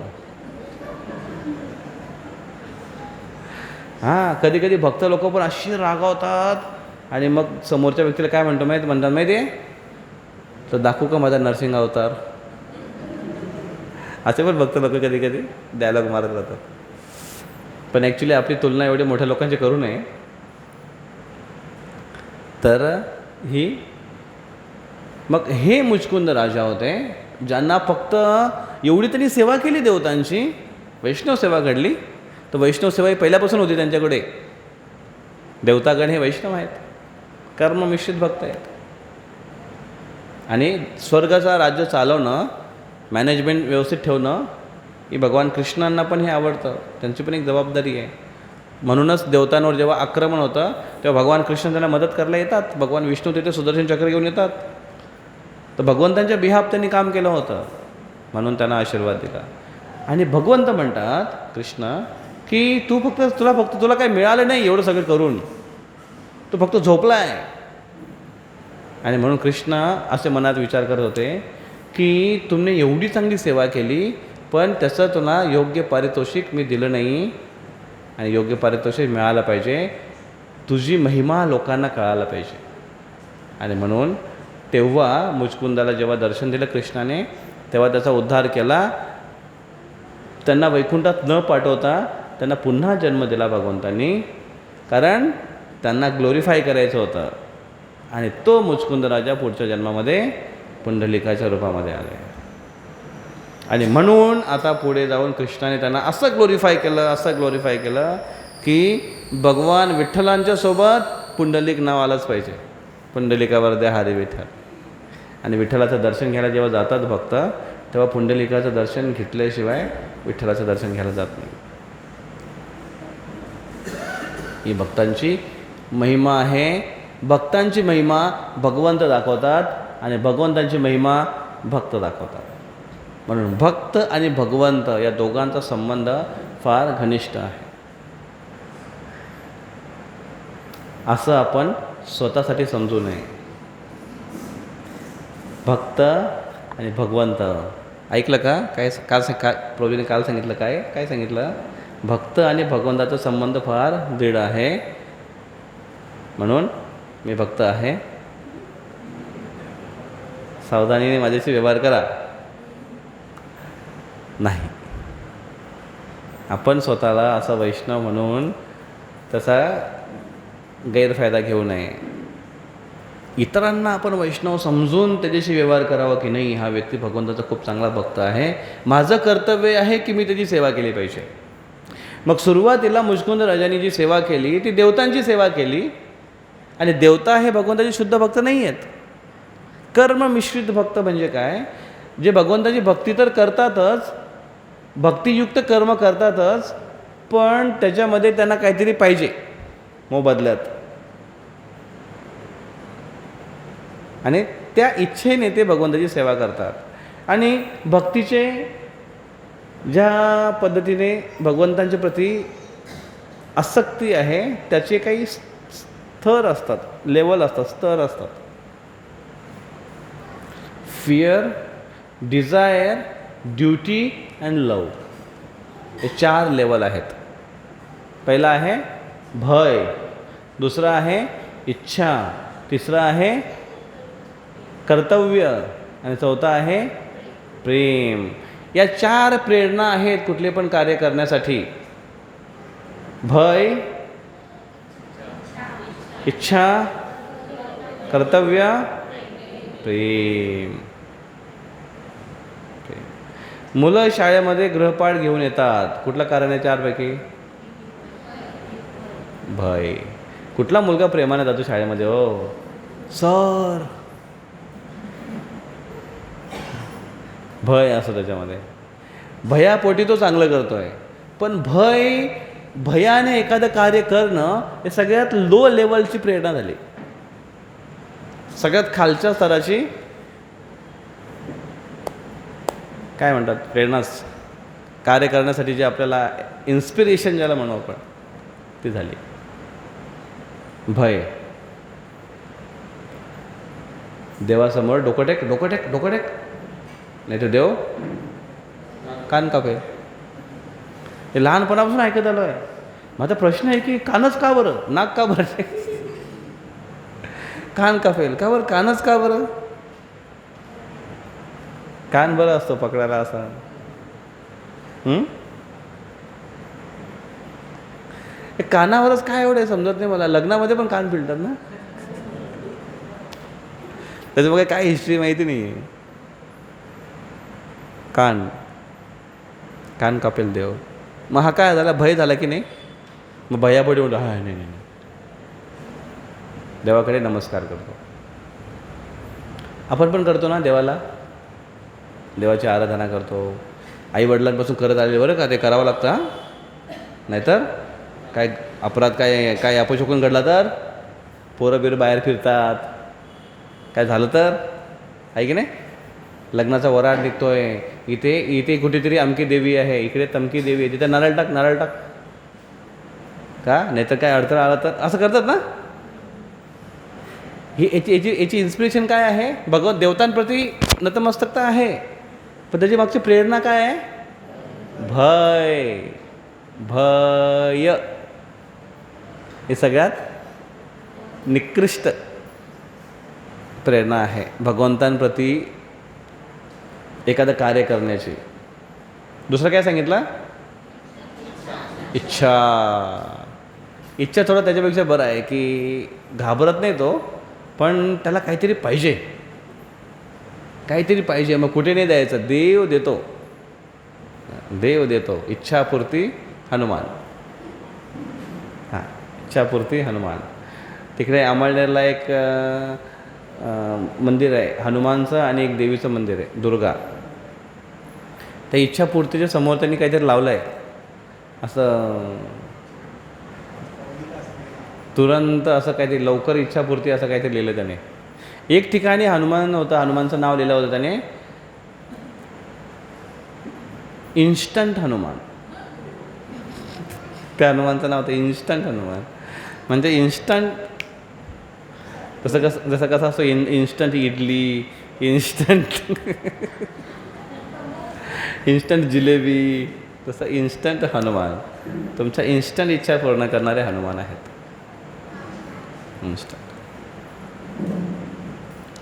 A: हां, कधी कधी भक्त लोक पण अशी रागावतात आणि मग समोरच्या व्यक्तीला काय म्हणतात माहिती आहे, तर दाखवू का माझा नरसिंह अवतार. असे पण भक्त लोक कधी कधी डायलॉग मारत राहतात. पण ॲक्च्युली आपली तुलना एवढी मोठ्या लोकांची करू नये. तर मग हे मुचकुंद राजा होते ज्यांना फक्त एवढी तरी सेवा केली देवतांची, वैष्णव सेवा घडली. तर वैष्णव सेवा ही पहिल्यापासून होती त्यांच्याकडे. देवतागण हे वैष्णव आहेत, कर्ममिश्रित भक्त आहेत. आणि स्वर्गाचा राज्य चालवणं, मॅनेजमेंट व्यवस्थित ठेवणं ही भगवान कृष्णांना पण हे आवडतं, त्यांची पण एक जबाबदारी आहे. म्हणूनच देवतांवर जेव्हा आक्रमण होतं तेव्हा भगवान कृष्ण त्यांना मदत करायला येतात. भगवान विष्णू तिथे सुदर्शन चक्र घेऊन येतात. तर भगवंतांच्या बिहाफ त्यांनी काम केलं होतं, म्हणून त्यांना आशीर्वाद दिला. आणि भगवंत म्हणतात कृष्ण की तुला काही मिळालं नाही एवढं सगळं करून, तू फक्त झोपला आहे. आणि म्हणून कृष्ण असे मनात विचार करत होते की तुमने एवढी चांगली सेवा केली पण त्याचं तुला योग्य पारितोषिक मी दिलं नाही आणि योग्य पारितोषिक मिळालं पाहिजे. तुझी महिमा लोकांना कळायला पाहिजे. आणि म्हणून तेव्हा मुचकुंदाला जेव्हा दर्शन दिलं कृष्णाने तेव्हा त्याचा उद्धार केला. त्यांना वैकुंठात न पाठवता त्यांना पुन्हा जन्म दिला भगवंतांनी, कारण त्यांना ग्लोरिफाय करायचं होतं. आणि तो मुचकुंद राजा पुढच्या जन्मामध्ये पुंडलिकाच्या रूपामध्ये आले. आणि म्हणून आता पुढे जाऊन कृष्णाने त्यांना असं ग्लोरिफाय केलं की भगवान विठ्ठलांच्या सोबत पुंडलिक नाव आलंच पाहिजे. पुंडलिकावर द्या हरी विठ्ठल. आणि विठ्ठलाचं दर्शन घ्यायला जेव्हा जातात भक्त तेव्हा पुंडलिकाचं दर्शन घेतल्याशिवाय विठ्ठलाचं दर्शन घ्यायला जात नाही. ही भक्तांची महिमा आहे. भक्तांची महिमा भगवंत दाखवतात आणि भगवंतांची महिमा भक्त दाखवतात. म्हणून भक्त आणि भगवंत या दोघांचा संबंध फार घनिष्ठ आहे. असं आपण स्वतःसाठी समजू नये. भक्त आणि भगवंत ऐकलं का? प्रभूने काल सांगितलं काय सांगितलं? भक्त आणि भगवंताचा संबंध फार दृढ आहे. म्हणून मी भक्त आहे, सावधानीने माझ्याशी व्यवहार करा. नाही, आपण स्वतःला असा वैष्णव म्हणून त्याचा गैरफायदा घेऊ नये. इतरांना आपण वैष्णव समजून त्याच्याशी व्यवहार करावा की नाही, हा व्यक्ती भगवंताचा खूप चांगला भक्त आहे, माझं कर्तव्य आहे की मी त्याची सेवा केली पाहिजे. मग सुरुवातीला मुचकुंद राजांनी जी सेवा केली ती देवतांची सेवा केली. आणि देवता हे भगवंताचे शुद्ध भक्त नाही आहेत. कर्म मिश्रित भक्त म्हणजे काय? जे भगवंताची भक्ती तर करतातच, भक्तियुक्त कर्म करतातच, पण त्याच्यामध्ये त्यांना काहीतरी पाहिजे मोबदल्यात. आणि त्या इच्छेने ते भगवंताची सेवा करतात. आणि भक्तीचे ज्या पद्धतीने भगवंतांच्या प्रती आसक्ती आहे त्याचे काही थर असतात, लेवल असतात, स्तर असतात. फिअर, डिझायर, ड्युटी अँड लव, हे 4 लेवल आहेत. पहिला आहे भय, दुसरा आहे इच्छा, तिसरा आहे कर्तव्य आणि चौथा आहे प्रेम. या 4 प्रेरणा आहेत कुठले पण कार्य करण्यासाठी. भय, इच्छा, कर्तव्य, प्रेम. मुलं शाळेमध्ये गृहपाठ घेऊन येतात, कुठलं कारण आहे 4 पैकी? भय. कुठला मुलगा प्रेमाने जातो शाळेमध्ये? हो सर, भय असं त्याच्यामध्ये. भयापोटी तो चांगलं करतोय. पण भयाने एखादं कार्य करणं हे सगळ्यात लो लेवलची प्रेरणा झाली, सगळ्यात खालच्या स्तराची काय म्हणतात प्रेरणाच, कार्य करण्यासाठी जे आपल्याला इन्स्पिरेशन ज्याला म्हणू आपण, ती झाली भय. देवासमोर डोकं टेक, डोकं टेक, डोकं टेक, नाही तर देव कान कापेल. हे लहानपणापासून ऐकत आलो आहे. माझा प्रश्न आहे की कानच का बरं, नाक का बरं? कान कापेल का बरं, कानच का बरं? कान बरं असतो पकडायला असा. हे कानावरच काय एवढं समजत नाही मला. लग्नामध्ये पण कान पिळतात ना, त्याच्यामुळे काय हिस्ट्री माहिती नाही आहे. कान, कान कापेल देव. मग हा काय झाला, भय झाला की नाही? मग भयापोटी म्हणतो हा नाही नाही, देवाकडे नमस्कार करतो. आपण पण करतो ना देवाला, देवाची आराधना करतो. आई वडिलांपासून करत आलेले बरं का, ते करावं लागतं. हां, नाहीतर काय अपराध, काय अपशकुन घडला तर पोरं बिरं बाहेर फिरतात, काय झालं तर आहे की नाही. लग्नाचा वराड निघतोय, इथे कुठेतरी अमकी देवी आहे, इकडे तमकी देवी आहे, तिथे नारळ टाक, नारळ टाक का, नाहीतर काय अडथळा आला तर, असं करतात ना. ही याची इन्स्पिरेशन काय आहे? भगवत देवतांप्रती नतमस्तकता आहे, पण त्याची मागची प्रेरणा काय आहे? भय. हे सगळ्यात निकृष्ट प्रेरणा आहे भगवंतांप्रती एखादं कार्य करण्याची. दुसरं काय सांगितलं? इच्छा. इच्छा थोडं त्याच्यापेक्षा बरं आहे की घाबरत नाही तो, पण त्याला काहीतरी पाहिजे, काहीतरी पाहिजे. मग कुठे नाही द्यायचं, देव देतो, देव देतो. इच्छापूर्ती हनुमान. हां, इच्छापूर्ती हनुमान. तिकडे अमळनेरला एक मंदिर आहे हनुमानचं आणि एक देवीचं मंदिर आहे, दुर्गा. त्या इच्छापूर्तीच्या समोर त्यांनी काहीतरी लावलं आहे असं, तुरंत असं काहीतरी, लवकर इच्छापूर्ती असं काहीतरी लिहिलं त्याने. एक ठिकाणी हनुमान होतं, हनुमानचं नाव लिहिलं होतं त्याने, इन्स्टंट हनुमान. त्या हनुमानचं नाव होतं इन्स्टंट हनुमान. म्हणजे इन्स्टंट, जसं कसं असतो इन्स्टंट इडली, इन्स्टंट जिलेबी, तसं इन्स्टंट हनुमान. तुमच्या इन्स्टंट इच्छा पूर्ण करणारे हनुमान आहेत.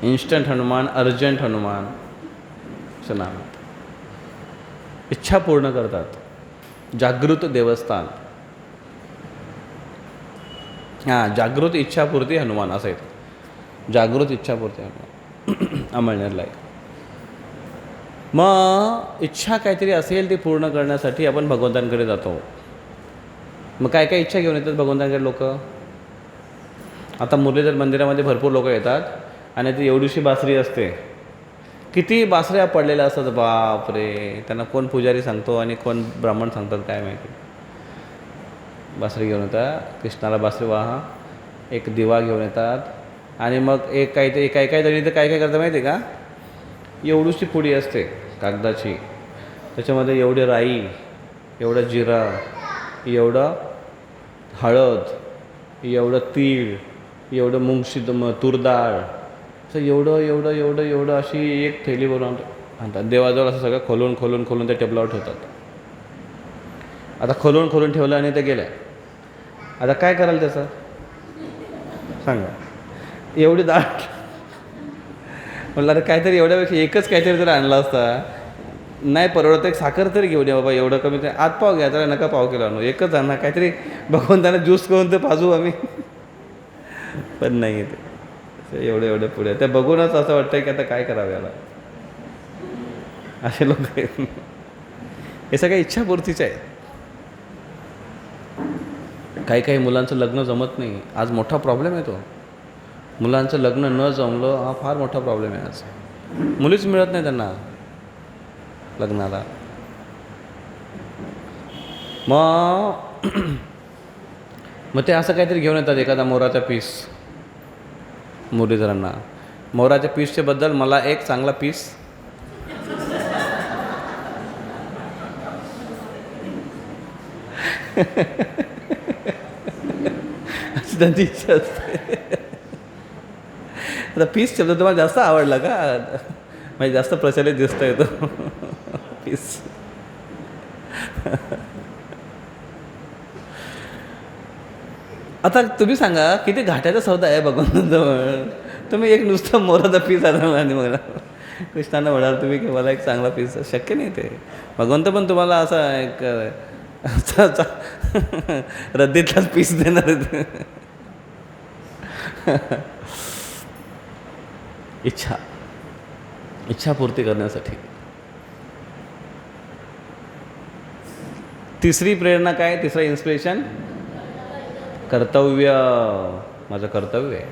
A: इन्स्टंट हनुमान, अर्जंट हनुमान असं नाव. इच्छा पूर्ण करतात. जागृत देवस्थान. हां, जागृत इच्छापूर्ती हनुमान असं येतं. जागृत इच्छापूर्ती हनुमान अमळनेरला आहे. मग इच्छा काहीतरी असेल ती पूर्ण करण्यासाठी आपण भगवंतांकडे जातो. मग काय काय इच्छा घेऊन येतात भगवंतांकडे लोक. आता मुरलीधर मंदिरामध्ये भरपूर लोक येतात आणि ती एवढीशी बासरी असते, किती बासऱ्या पडलेल्या असतात, बापरे. त्यांना कोण पुजारी सांगतो आणि कोण ब्राह्मण सांगतात काय माहिती. बासरी घेऊन येतात, कृष्णाला बासरी वाहा, एक दिवा घेऊन येतात आणि मग एक काहीतरी काय जणी तर काय करतात माहिती आहे का, एवढीशी पुडी असते कागदाची, त्याच्यामध्ये एवढी राई, एवढं जिरा, एवढं हळद, एवढं तीळ, एवढं तूर डाळ असं एवढं एवढं एवढं एवढं अशी एक थैली भरून आणतात. देवाजवळ असं सगळं खोलून खोलून खोलून त्या टेबलावर ठेवतात. आता खोलून खोलून ठेवलं आणि ते गेलं. आता काय कराल त्याचं सांगा. एवढी डाळ म्हटलं अरे काहीतरी एवढ्यापेक्षा एकच काहीतरी जर आणला असता. नाही परवडत, एक साखर तरी घेऊन या बाबा, एवढं कमी ते आत पाव घ्या, त्याला नका पाव किलो आणू, एकच आणा, काहीतरी बघून त्यांना ज्यूस करून ते पाजू आम्ही. पण नाही ते एवढं एवढं पुढे ते बघूनच असं वाटतं की आता काय करावं याला. असे लोक आहेत. हे सगळ्या इच्छापूर्तीचे आहे. काही काही मुलांचं लग्न जमत नाही. आज मोठा प्रॉब्लेम आहे तो. मुलांचं लग्न न जमलं हा फार मोठा प्रॉब्लेम आहे आज. मुलीच मिळत नाही त्यांना लग्नाला. मग ते असं काहीतरी घेऊन येतात, एखादा मोराचा पीस मुरलीधरांना. मोराच्या पीसच्या बद्दल मला एक चांगला पीस अशी त्यांची इच्छा असते. आता पीस शब्द तुम्हाला जास्त आवडला का? म्हणजे जास्त प्रचलित दिसतो येतो पीस. आता तुम्ही सांगा किती घाट्याचा सौदा आहे भगवंताजवळ. तुम्ही एक नुसतं मोराचा पीस आणला आणि मला कृष्णांना म्हणाल तुम्ही की मला एक चांगला पीस. शक्य नाही ते. भगवंत पण तुम्हाला असा एक रद्दीतलाच पीस देणार आहेत. इच्छापूर्ती करण्यासाठी. तिसरी प्रेरणा काय? तिसरं इन्स्पिरेशन कर्तव्य. माझं कर्तव्य आहे.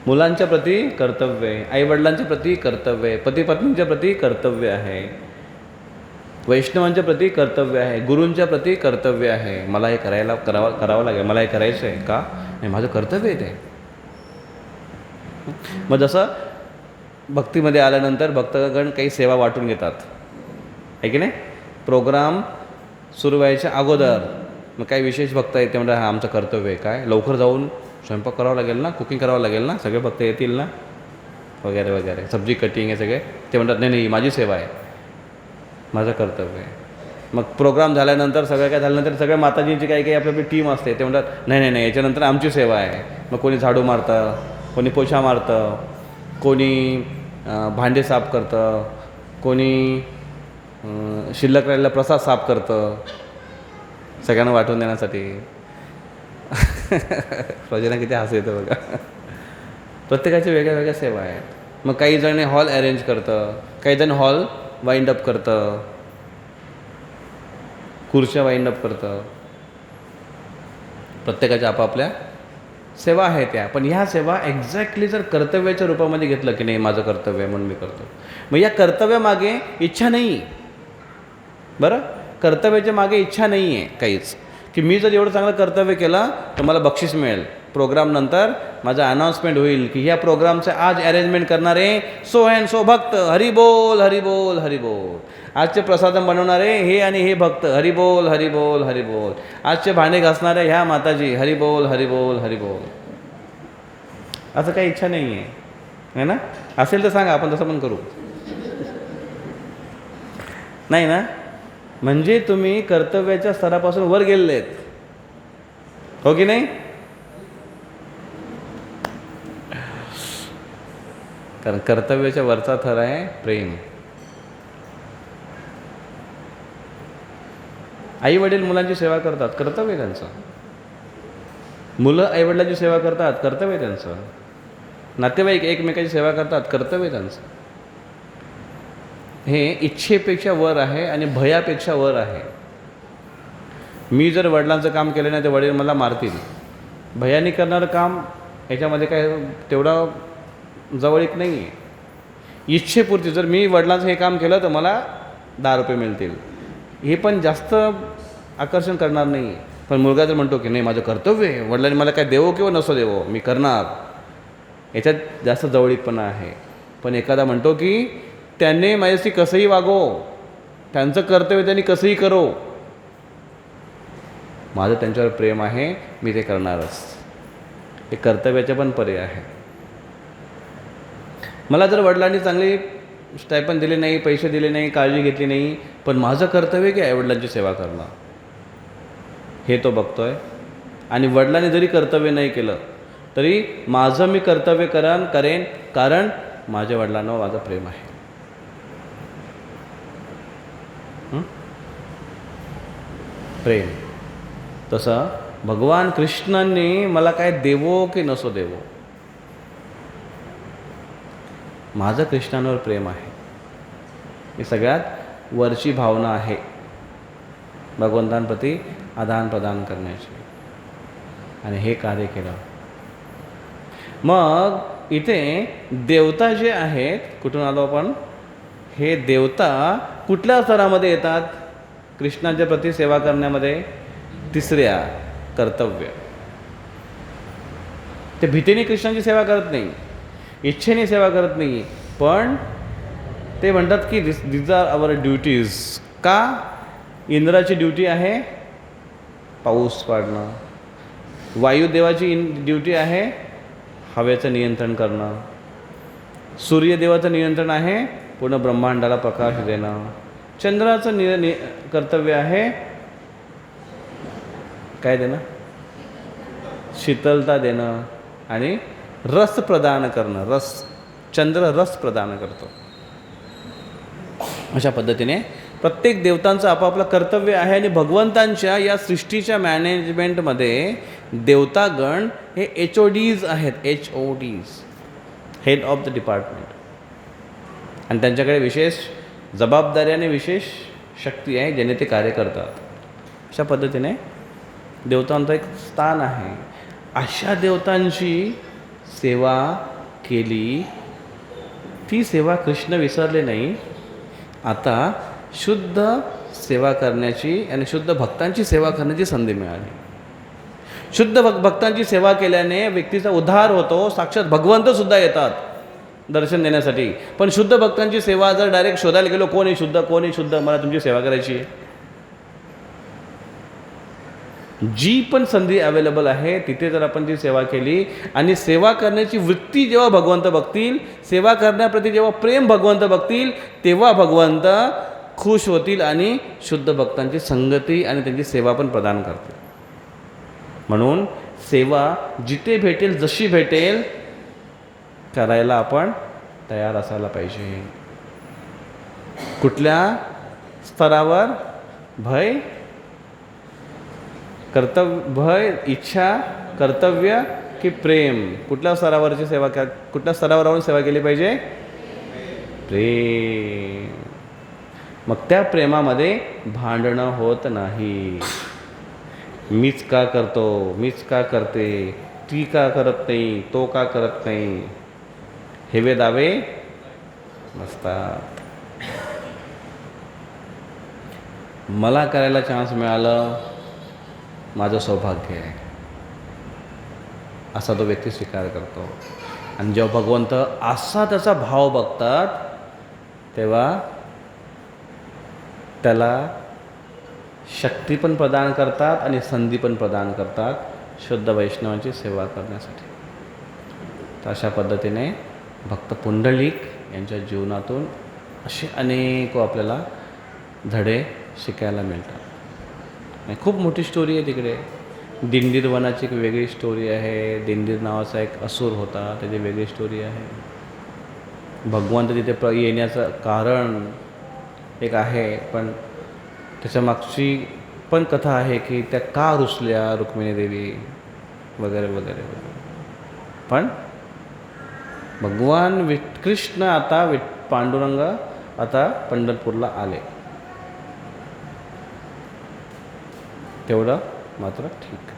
A: मुलांच्या प्रती कर्तव्य आहे, आईवडिलांच्या प्रती कर्तव्य आहे, पतीपत्नींच्या प्रती कर्तव्य आहे, वैष्णवांच्या प्रती कर्तव्य आहे, गुरूंच्या प्रती कर्तव्य आहे. मला हे करावं लागेल, मला हे करायचं आहे का? नाही, माझं कर्तव्य आहे ते. मग जसं भक्तीमध्ये आल्यानंतर भक्तगण काही सेवा वाटून घेतात आहे की नाही. प्रोग्राम सुरू व्हायच्या अगोदर मग काही विशेष भक्त आहेत, ते म्हणतात हा आमचं कर्तव्य आहे. काय लवकर जाऊन स्वयंपाक करावं लागेल ना, कुकिंग करावं लागेल ना, सगळे भक्त येतील ना, वगैरे वगैरे, सब्जी कटिंग हे सगळे. ते म्हणतात नाही नाही माझी सेवा आहे, माझं कर्तव्य आहे. मग प्रोग्राम झाल्यानंतर सगळं काय झाल्यानंतर सगळ्या माताजींची काही काही आपली टीम असते, ते म्हणतात नाही नाही नाही याच्यानंतर आमची सेवा आहे. मग कोणी झाडू मारतं, कोणी पोछा मारतं, कोणी भांडे साफ करतं, कोणी शिल्लक राहिलेला प्रसाद साफ करतं सगळ्यांना वाटून देण्यासाठी. प्रजेला किती हसू येतं बघा. प्रत्येकाच्या वेगळ्या वेगळ्या सेवा आहेत. मग काही जण हॉल अरेंज करतं, काही जण हॉल वाइंड अप करतं, खुर्च्या वाइंड अप करतं. प्रत्येकाच्या आपापल्या सेवा आहे त्या. पण ह्या सेवा एक्झॅक्टली जर कर्तव्याच्या रूपामध्ये घेतलं की नाही माझं कर्तव्य आहे म्हणून मी करतो, मग या कर्तव्यामागे इच्छा नाही. बरं, कर्तव्याच्या मागे इच्छा नाही आहे काहीच, की मी जर एवढं चांगलं कर्तव्य केलं तर मला बक्षीस मिळेल. प्रोग्रामनंतर माझं अनाऊन्समेंट होईल की ह्या प्रोग्रामचं आज अरेंजमेंट करणारे सो अँड सो भक्त, हरिबोल हरिबोल हरिबोल. आजचे प्रसादम बनवणारे हे आणि हे भक्त, हरिबोल हरिबोल हरिबोल. आजचे भांडे घासणारे ह्या माताजी, हरिबोल हरिबोल हरिबोल. असं काही इच्छा नाही आहे ना. असेल तर सांगा, आपण तसं पण करू. नाही ना. म्हणजे तुम्ही कर्तव्याच्या स्तरापासून वर गेलेले आहेत, हो की नाही. कारण कर्तव्याच्या वरचा थर आहे प्रेम. आई वडील मुलांची सेवा करतात, कर्तव्य त्यांचं. मुलं आईवडिलांची सेवा करतात, कर्तव्य त्यांचं. नातेवाईक एकमेकांची सेवा करतात, कर्तव्य त्यांचं. हे इच्छेपेक्षा वर आहे आणि भयापेक्षा वर आहे. मी जर वडिलांचं काम केलं नाही तर वडील मला मारतील. भयाने करणारं काम याच्यामध्ये काय तेवढा जवळीक नाही आहे. इच्छेपुरती जर मी वडिलांचं हे काम केलं तर मला 10 रुपये मिळतील, हे पण जास्त आकर्षण करणार नाही. पण मुलगा जर म्हणतो की नाही माझं कर्तव्य आहे, वडिलांनी मला काय देवो किंवा नसो देवो मी करणार, याच्यात जास्त जवळीकपणा आहे. पण एखादा म्हणतो की त्यांनी माझ्याशी कसंही वागो, त्यांचं कर्तव्य त्यांनी कसंही करो, माझं त्यांच्यावर प्रेम आहे, मी ते करणारच. हे कर्तव्याचे पण पर्याय आहे. मला जर वडिलांनी चांगली स्टायपन दिले नाही, पैसे दिले नाही, काळजी घेतली नाही, पण माझं कर्तव्य की आईवडिलांची सेवा करणं हे तो बघतोय. आणि वडिलांनी जरी कर्तव्य नाही केलं तरी माझं मी कर्तव्य करेन, कारण माझ्या वडिलांवर माझं प्रेम आहे. प्रेम. तसं भगवान कृष्णांनी मला काय देवो की नसो देवो, माझं कृष्णांवर प्रेम आहे. ही सगळ्यात वरची भावना आहे भगवंतांप्रती आदान प्रदान करण्याची, आणि हे कार्य केलं. मग इथे देवता जे आहेत, कुठून आलो आपण, हे देवता कुठल्या स्तरामध्ये येतात कृष्णाच्या प्रती सेवा करण्यामध्ये? तिसऱ्या, कर्तव्य. ते भीतीने कृष्णाची सेवा करत नाही, इच्छेने सेवा करत नाही, पण ते म्हणतात की दिस आर आवर ड्युटीज. का? इंद्राची ड्युटी आहे पाऊस पाडणं, वायुदेवाची ड्युटी आहे हवेचं नियंत्रण करणं, सूर्यदेवाचं नियंत्रण आहे पूर्ण ब्रह्मांडाला प्रकाश देणं, चंद्राचं कर्तव्य आहे काय देणं? शीतलता देणं आणि रस प्रदान करणं. रस, चंद्र रस प्रदान करतो. अशा पद्धतीने प्रत्येक देवतांचं आपापलं कर्तव्य आहे. आणि भगवंतांच्या या सृष्टीच्या मॅनेजमेंटमध्ये देवतागण हे HODs आहेत. HODs, head of the department. आणि त्यांच्याकडे विशेष जबाबदारी आणि विशेष शक्ती आहे ज्याने ते कार्य करतात. अशा पद्धतीने देवतांचं एक स्थान आहे. अशा देवतांची सेवा केली, ती सेवा कृष्ण विसरले नाही. आता शुद्ध सेवा करण्याची आणि शुद्ध भक्तांची सेवा करण्याची संधी मिळाली. शुद्ध भक्तांची सेवा केल्याने व्यक्तीचा उद्धार होतो. साक्षात भगवंतसुद्धा येतात दर्शन देण्यासाठी. पण शुद्ध भक्तांची सेवा जर डायरेक्ट शोधायला गेलो, कोण आहे शुद्ध, कोण आहे शुद्ध, मला तुमची सेवा करायची आहे, जी पण संधी अवेलेबल आहे तिथे जर आपण ती सेवा केली आणि सेवा करण्याची वृत्ती जेव्हा भगवंत बघतील, सेवा करण्याप्रती जेव्हा प्रेम भगवंत बघतील, तेव्हा भगवंत खुश होतील आणि शुद्ध भक्तांची संगती आणि त्यांची सेवा पण प्रदान करतील. म्हणून सेवा जिथे भेटेल, जशी भेटेल, करायला आपण तयार असायला पाहिजे. कुठल्या स्तरावर? भय, भय, इच्छा, कर्तव्य की प्रेम? कुठल्या स्तरावरची सेवा, कुठल्या स्तरावर राहून सेवा केली पाहिजे? प्रेम. मग त्या प्रेमामध्ये भांडणं होत नाही. मीच का करतो, मीच का करते, ती का करत नाही, तो का करत नाही, हेवे दावे नसतात. मला करायला चान्स मिळालं, माझं सौभाग्य आहे, असा तो व्यक्ती स्वीकार करतो. आणि जेव्हा भगवंत असा त्याचा भाव बघतात, तेव्हा त्याला शक्ती पण प्रदान करतात आणि संधी पण प्रदान करतात शुद्ध वैष्णवांची सेवा करण्यासाठी. तर अशा पद्धतीने भक्त पुंडलिक यांच्या जीवनातून असे अनेक आपल्याला धडे शिकायला मिळतात. आणि खूप मोठी स्टोरी आहे तिकडे. दिंडीर वनाची एक वेगळी स्टोरी आहे. दिंडीर नावाचा एक असुर होता, त्याची वेगळी स्टोरी आहे. भगवंत तिथे येण्याचं कारण एक आहे, पण त्याच्या मागची पण कथा आहे की त्या का रुसल्या रुक्मिणी देवी वगैरे वगैरे वगैरे. पण भगवान कृष्ण आता पांडुरंग आता पंढरपूरला आले, तेवढं मात्र ठीक.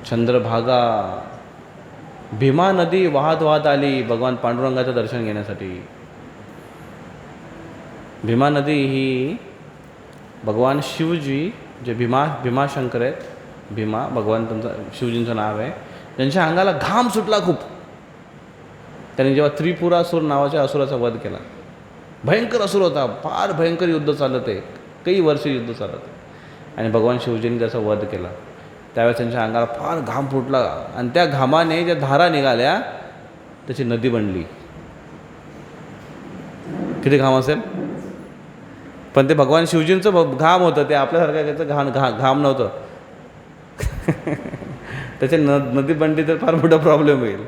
A: चंद्रभागा, भीमा नदी वाहत वाहत आली भगवान पांडुरंगाचं दर्शन घेण्यासाठी. भीमा नदी ही भगवान शिवजी, जे भीमाशंकर आहेत, भीमा भगवान त्यांचं शिवजींचं नाव आहे, त्यांच्या अंगाला घाम सुटला खूप. त्यांनी जेव्हा त्रिपुरासूर नावाच्या असुराचा वध केला, भयंकर असुर होता, फार भयंकर युद्ध चालत आहे, काही वर्ष युद्ध चालत आहे, आणि भगवान शिवजींनी त्याचा वध केला. त्यावेळेस त्यांच्या अंगाला फार घाम फुटला आणि त्या घामाने ज्या धारा निघाल्या त्याची नदी बनली. किती घाम असेल, पण ते भगवान शिवजींचं घाम होतं, ते आपल्यासारखं घाम नव्हतं. त्याची नदी बनली तर फार मोठा प्रॉब्लेम होईल.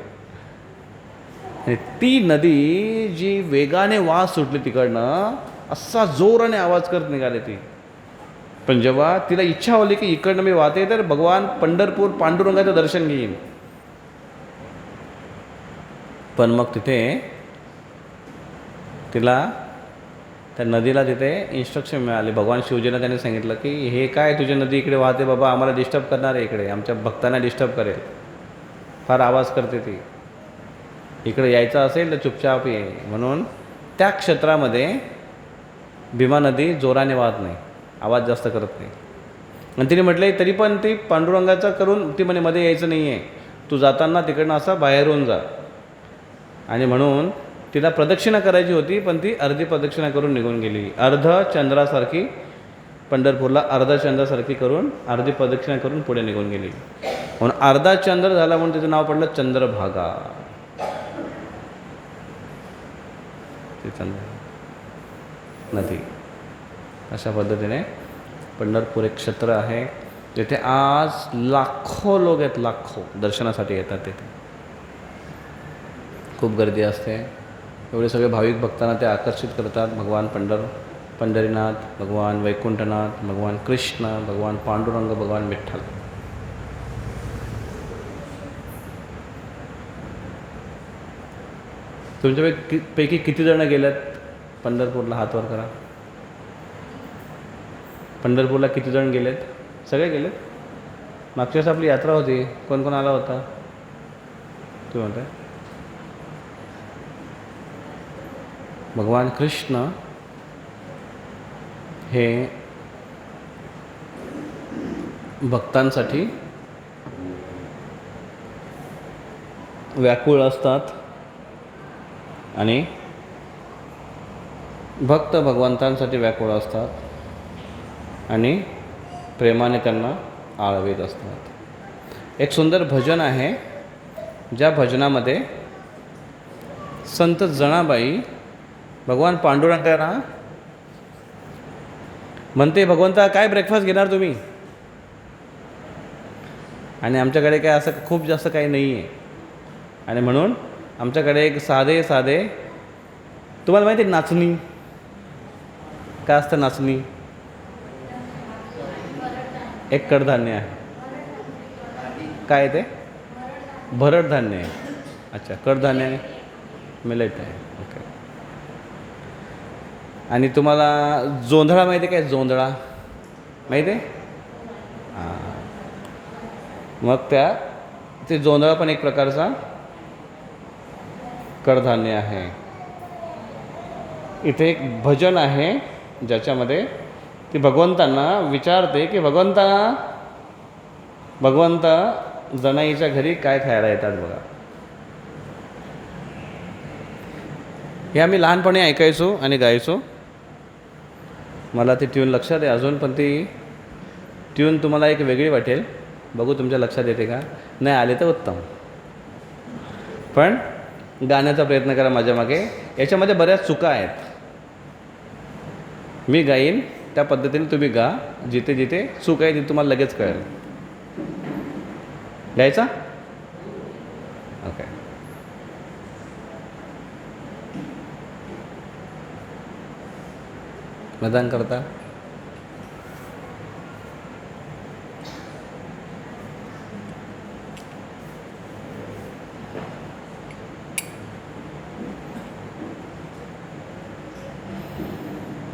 A: आणि ती नदी जी वेगाने वास सुटली तिकडनं, असा जोराने आवाज करत निघाली ती. पण जेव्हा तिला इच्छा होली की इकडनं मी वाहते तर भगवान पंढरपूर पांडुरंगाचं दर्शन घेईन, पण मग तिथे तिला त्या नदीला तिथे इन्स्ट्रक्शन मिळाले. भगवान शिवजींना त्यांनी सांगितलं की हे काय तुझी नदी इकडे वाहते बाबा, आम्हाला डिस्टर्ब करणार आहे, इकडे आमच्या भक्तांना डिस्टर्ब करेल, फार आवाज करते ती, इकडे यायचं असेल तर चुपचाप ये. म्हणून त्या क्षेत्रामध्ये भीमा नदी जोराने वाहत नाही, आवाज जास्त करत नाही. आणि तिने म्हटलं तरी पण ती पांडुरंगाचा करून ती म्हणे मध्ये यायचं नाही आहे, तू जाताना तिकडनं असा बाहेरून जा. आणि म्हणून तिला प्रदक्षिणा करायची होती, पण ती अर्धी प्रदक्षिणा करून निघून गेली. चंद्रासारखी पंढरपूरला चंद्रासारखी करून अर्धी प्रदक्षिणा करून पुढे निघून गेली. म्हणून अर्धा चंद्र झाला म्हणून तिचं नाव पडलं चंद्रभागा. ती चंद्र नदी. अशा पद्धतीने पंढरपूर एक क्षेत्र आहे जिथे आज लाखो लोक आहेत, लाखो दर्शनासाठी येतात. तिथे खूप गर्दी असते. एवढे सगळे भाविक भक्तांना ते आकर्षित करतात. भगवान पंढरीनाथ, भगवान वैकुंठनाथ, भगवान कृष्ण, भगवान पांडुरंग, भगवान विठ्ठल. तुमच्यापैकी किती जण गेल्यात पंढरपूरला? हात वर करा. पंढरपूरला किती जण गेलेत? सगळे गेलेत. मागच्या वेळेस आपली यात्रा होती, कोण कोण आला होता? तू म्हणताय भगवान कृष्ण हे भक्तांसाठी व्याकुळ असतात आणि भक्त भगवंतांसाठी व्याकुळ असतात आणि प्रेमाने त्यांना आळवीत असतात. एक सुंदर भजन आहे, ज्या भजनामध्ये संत जनाबाई भगवान पांडुरंगांना म्हणते, भगवंता काय ब्रेकफास्ट घेणार तुम्ही? आणि आमच्याकडे काय असं खूप जास्त काही नाही आहे, आणि म्हणून आमच्याकडे एक साधे तुम्हाला माहिती आहे नाचणी काय असतं? नाचणी एक कडधान्य आहे. काय ते? भरड धान्य आहे. अच्छा, कडधान्य मिलेट आहे. ओके. आणि तुम्हाला जोंधळा माहिती आहे काय? जोंधळा माहिती आहे? हां, मग ते जोंधळा पण एक प्रकारचा कडधान्य आहे. इथे एक भजन आहे ज्याच्यामध्ये ती भगवंतांना विचारते की भगवंत जनाईच्या घरी काय खायला येतात बघा. हे आम्ही लहानपणी ऐकायचो आणि गायचो. मला ती ट्यून लक्षात आहे अजून, पण ती ट्यून तुम्हाला एक वेगळी वाटेल. बघू तुमच्या लक्षात येते का? नाही आले तर उत्तम, पण गाण्याचा प्रयत्न करा माझ्या मागे. याच्यामध्ये बऱ्याच चुका आहेत. मी गाईन त्या पद्धतीने तुम्ही गा. जिथे जिथे चूक आहे तिथे तुम्हाला लगेच कळेल. गायचा? ओके. मतदान करता?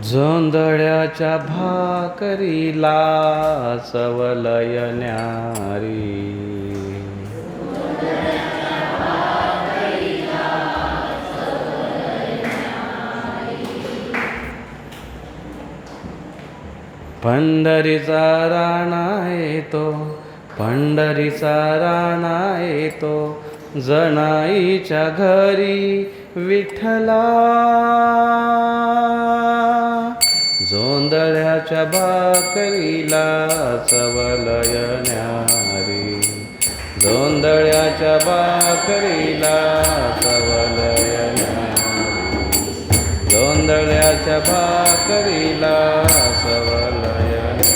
A: जोंधळ्याच्या भाकरीला सवलय न्यारी, पंढरीचा राणा येतो, पंढरीचा राणा येतो, जनाईच्या घरी विठ्ठला. जोंधळ्याच्या भाकरीला चवलय न्यारी, जोंधळ्याच्या भाकरीला चवलय न्यारी, जोंधळ्याच्या भाकरीला चवलय न्यारी.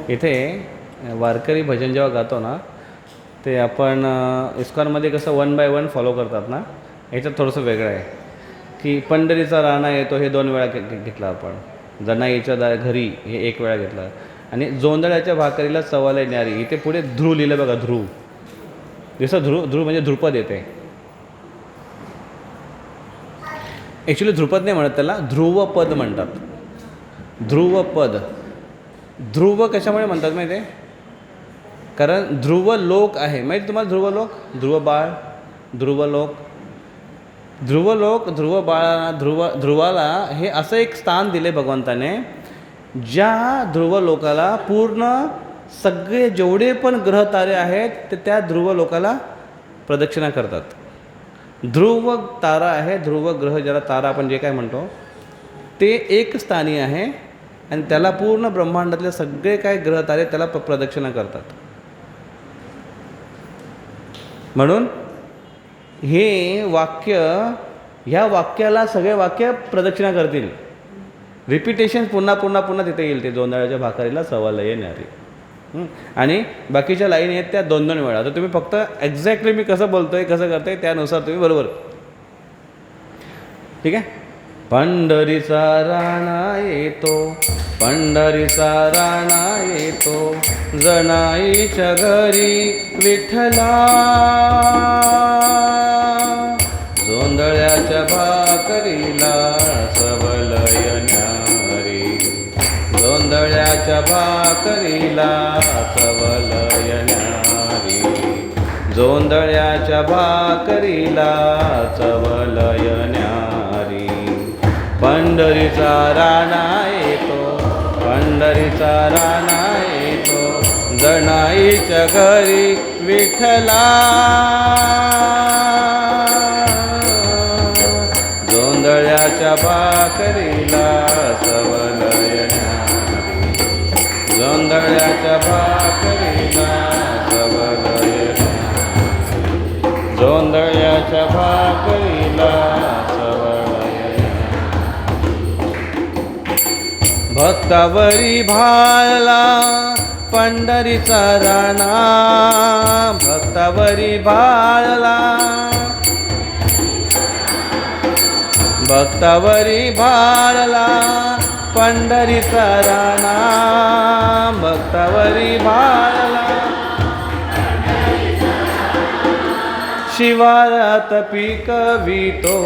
A: इथे वारकरी भजन जेव्हा गातो ना, ते आपण इस्कॉनमध्ये कसं 1 बाय 1 फॉलो करतात ना, याच्यात थोडंसं वेगळं आहे की पंढरीचा राणा येतो हे 2 वेळा घेतला आपण, जनाईच्या घरी हे 1 वेळा घेतला, आणि जोंधळ्याच्या भाकरीला चवलय न्यारी इथे पुढे ध्रुव लिहिलं बघा. ध्रुव जसं ध्रुव म्हणजे ध्रुपद येते. ॲक्च्युली ध्रुपद नाही म्हणत, त्याला ध्रुवपद म्हणतात. ध्रुवपद. ध्रुव कशामुळे म्हणतात माहिती आहे? कारण ध्रुवलोक आहे माहिती तुम्हाला. ध्रुवलोक, ध्रुवबाळ, ध्रुवलोक, ध्रुवलोक, ध्रुवाला हे असं एक स्थान दिले भगवंताने, ज्या ध्रुवलोकाला पूर्ण सगळे जेवढे पण ग्रह तारे आहेत ते त्या ध्रुवलोकाला प्रदक्षिणा करतात. ध्रुव तारा आहे, ध्रुव ग्रह ज्याला तारा आपण जे काय म्हणतो ते एक स्थानी आहे, आणि त्याला पूर्ण ब्रह्मांडातले सगळे काय ग्रह तारे त्याला प्रदक्षिणा करतात. म्हणून हे वाक्य, ह्या वाक्याला सगळे वाक्य प्रदक्षिणा करतील. रिपिटेशन पुन्हा तिथे येईल. ते जोंधळ्याच्या भाकरीला चवलय न्यारी, आणि बाकीच्या लाईन आहेत त्या 2-2 वेळा. तर तुम्ही फक्त एक्झॅक्टली मी कसं बोलतोय कसं करतोय त्यानुसार तुम्ही बरोबर. ठीक आहे. पंढरीचा राणा येतो, पंढरीचा राणा येतो, जनाईच्या घरी विठ्ठला, जोंधळ्याच्या भाकरीला चवलय न्यारी, जोंधळ्याच्या भाकरीला चवलय न्यारी, जोंधळ्याच्या भाकरीला चवलय न्यारी. पंढरीचा राणा येतो, पंढरीचा राणा येतो, जनाईच्या घरी विठ्ठला, जोंधळ्याच्या भाकरीला चवलय न्यारी, जोंधळ्याच्या भाकरीला चवलय न्यारी, जोंधळ्याच्या भाकरीला चवलय न्यारी. भक्तावरी भाळला पंढरीचा राणा, भक्तावरी भाळला, भक्तावरी भाळला पंढरीचा राणा, भक्तावरी भाळला, शिवारात पिकवितो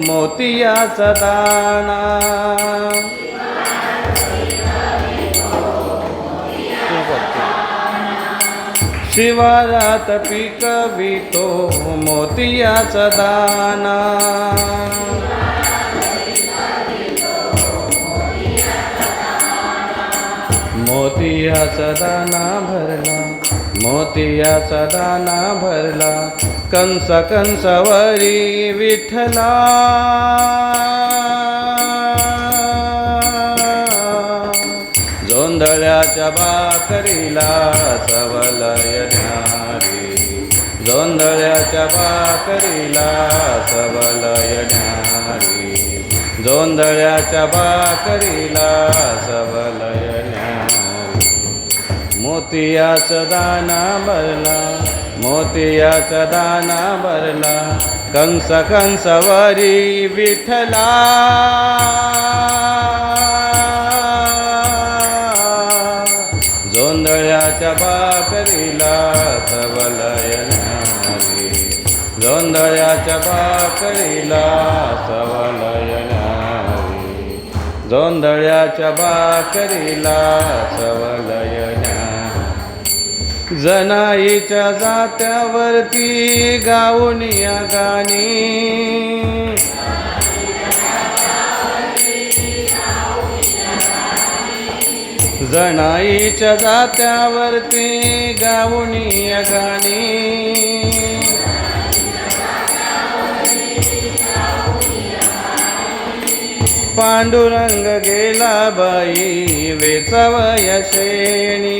A: मोतियाचा दाना, शिवारात पिकवितो मोतियाचा दाना, मोतियाचा दाना भरला, मोतियाचा दाना भरला, कंस कंसावरी विठ्ठला, जोंधळ्याच्या भाकरीला चवलय न्यारी, जोंधळ्याच्या भाकरीला चवलय न्यारी, जोंधळ्याच्या भाकरीला चवलय न्यारी. मोतियाचा दाना भरला, मोतियाचा दाना भरला, कंस कंसावरी विठ्ठला, जोंधळ्याच्या भाकरीला चवलय न्यारी, जोंधळ्याच्या भाकरीला चवलय न्यारी, जोंधळ्याच्या भाकरीला चवलय न्यारी. जनाईच्या जात्यावरती गाऊनिया गाणी, जनाईच्या जात्यावरती गाऊनिया गाणी, पांडुरंग गेला बाई वेचवय शेणी.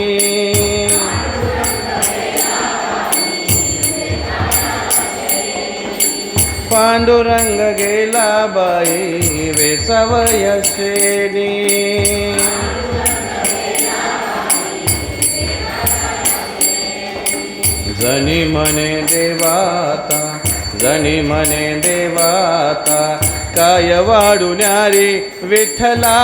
A: पांडुरंग गेला बाई वेचवय शेणी. जनी म्हणे देवाता, जनी म्हणे देवाता, काय वाढुन्यारी विठ्ठला.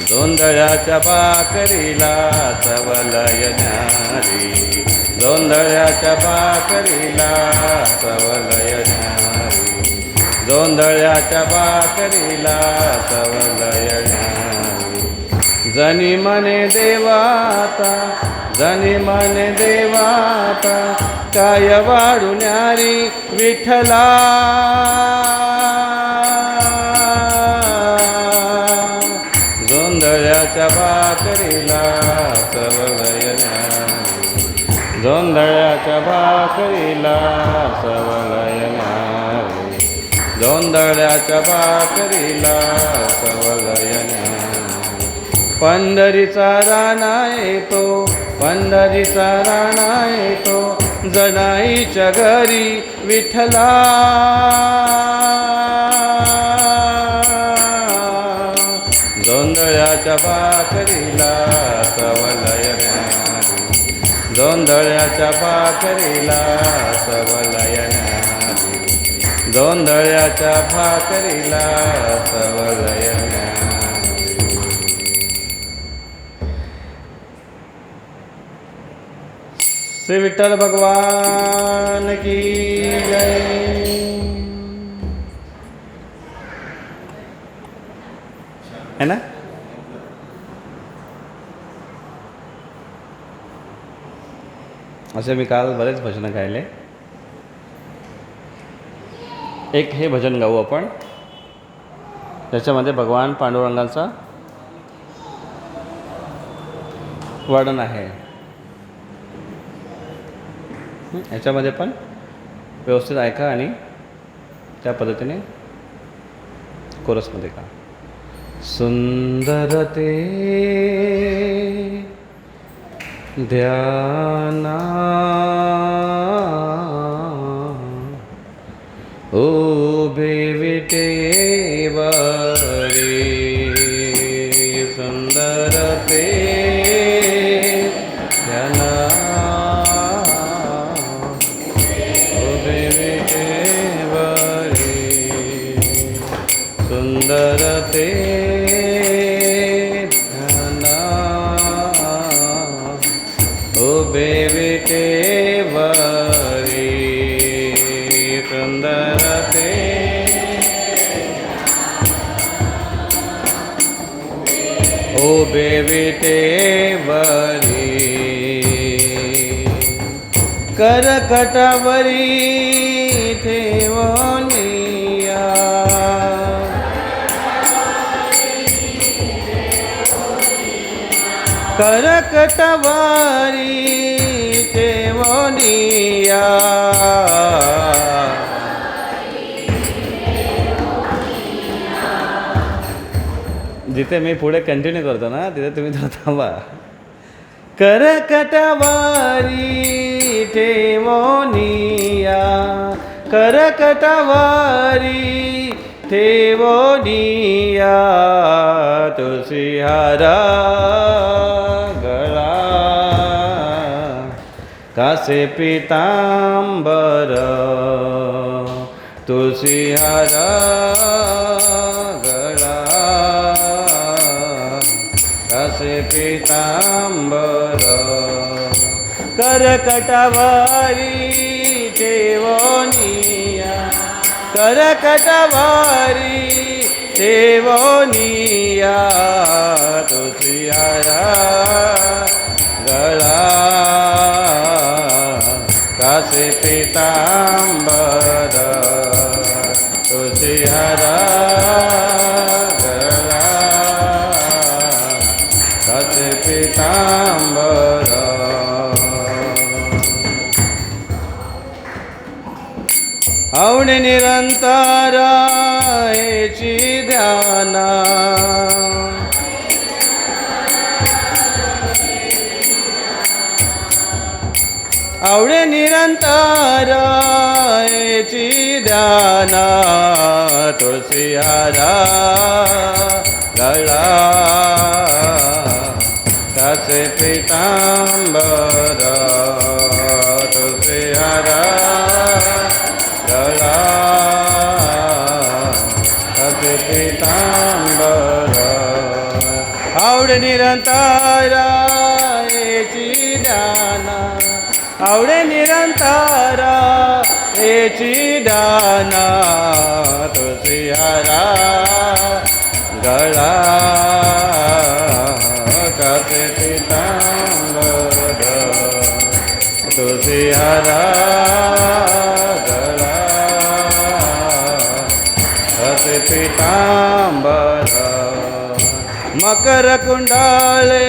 A: जोंधळ्याच्या भाकरीला चवलय न्यारी, जोंधळ्याच्या भाकरीला चवलय न्यारी, जोंधळ्याच्या भाकरीला चवलय न्यारी. जनी म्हणे देवाता, जनी म्हणे देवाता, काय वाढुन्यारी विठ्ठला. जोंधळ्याच्या भाकरीला चवलय न्यारी, जोंधळ्याच्या भाकरीला चवलय न्यारी, जोंधळ्याच्या भाकरीला चवलय न्यारी. पंढरीचा राणा येतो, पंढरीचा राणा येतो, जनाईच्या घरी विठ्ठला. जोंधळ्याच्या भाकरीला चवलय न्यारी, जोंधळ्याच्या भाकरीला चवलय न्यारी, जोंधळ्याच्या भाकरीला चवलय न्यारी. श्री विठ्ठल भगवान की जय. है ना. असे मी काल बरेच भजन गायले. एक हे भजन गाऊ आपण, त्याच्यामध्ये भगवान पांडुरंगाचा वर्णन आहे. याच्यामध्ये पण व्यवस्थित ऐका आणि त्या पद्धतीने कोरसमध्ये का. सुंदर ते ध्याना उभे विटेवरी, सुंदर ते ध्याना सुंदर ते ध्याना उभे विटेवरी, सुंदर ते उभे विटेवरी. करकटावरी ठेवनिया, करकटावरी ठेवनिया. जिथे मी पुढे कंटिन्यू करतो ना तिथे तुम्ही थोडं थांबा. करकटावरी ठेवनिया, करकटावरी ठेवनिया. तुळशी हारा गळा, कासे पितांबर, तुळशी हारा गळा, कासे पितांबर. करकटावरी ठेवनिया, करकटावरी ठेवनिया. तुळशी हारा गळा, कासे पितांबर, तुळशी हारा गळा, कासे पितांबर. आवडे निरंतर हेची ध्यान, आवडे निरंतर हेची ध्यान, तुळसी हारा गळा कासे पीतांबर, तुळसी हारा गळा कासे पीतांबर, आवडे निरंतर हेची ध्यान, आवडे निरंतर हेची ध्यान, तुळसी हारा गळा कासे पीतांबर, तुळसी हारा गळा कासे पीतांबर, मकर कुंडले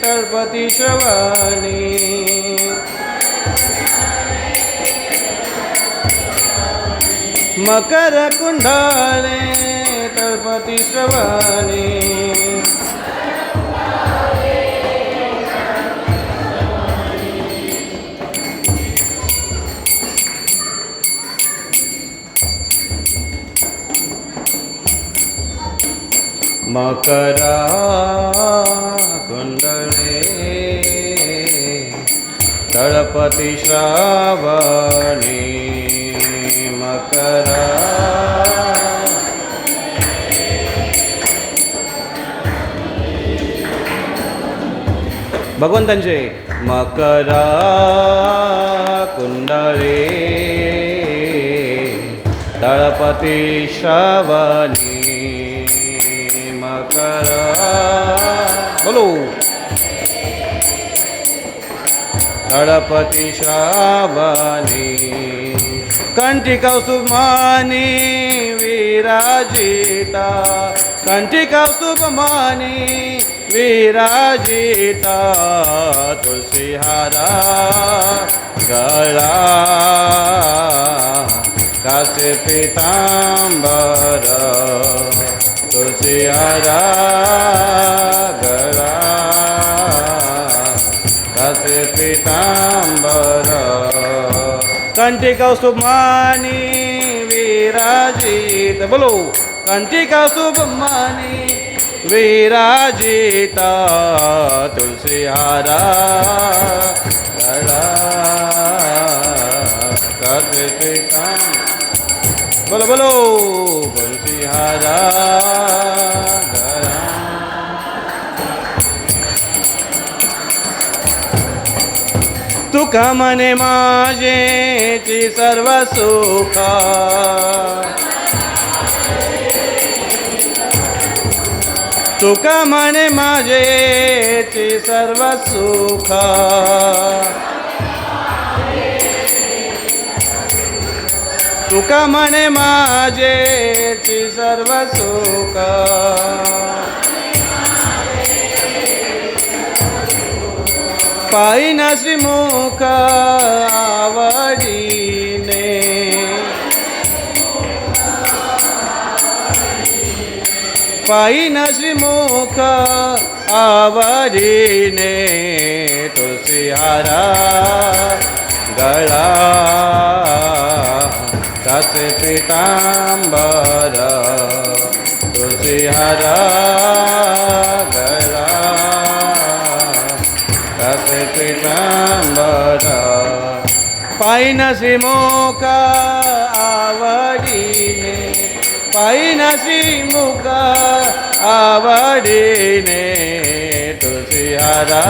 A: तळपती श्रवणी, मकर कुंडले तळपती श्रवणी, मकर कुंडले तळपती श्रावणी, मकर भगवंतांचे मकर कुंडले तळपती श्रावणी, मकर बोलो तळपती श्रावणी, कंठी कौस्तुभमानी विराजिता, कंठी कौस्तुभमानी विराजिता, तुळसी हारा गळा कासे पीतांबर, तुळसी हारा गळा कासे पीतांबर, कंठी कौस्तुभमानी विराजित बोलो, कंठी कौस्तुभमानी विराजिता, तुळसी हारा गळा कासे पीतांबर, बोलो बोलो तुळसी हारा गळा, तुका मने माझेची सर्व सुख, तुका मने माझेची सर्व सुख, तुका मने माझेची सर्व सुख, पाहिना श्रीमुख आवडीने, पाहिना श्रीमुख आवडीने, तुळसी हारा गळा कासे पीतांबर, तुळसी हारा गळा कासे पीतांबर, पाहिना श्रीमुख आवडीने, पाहिना श्रीमुख आवडीने, तुळसी हारा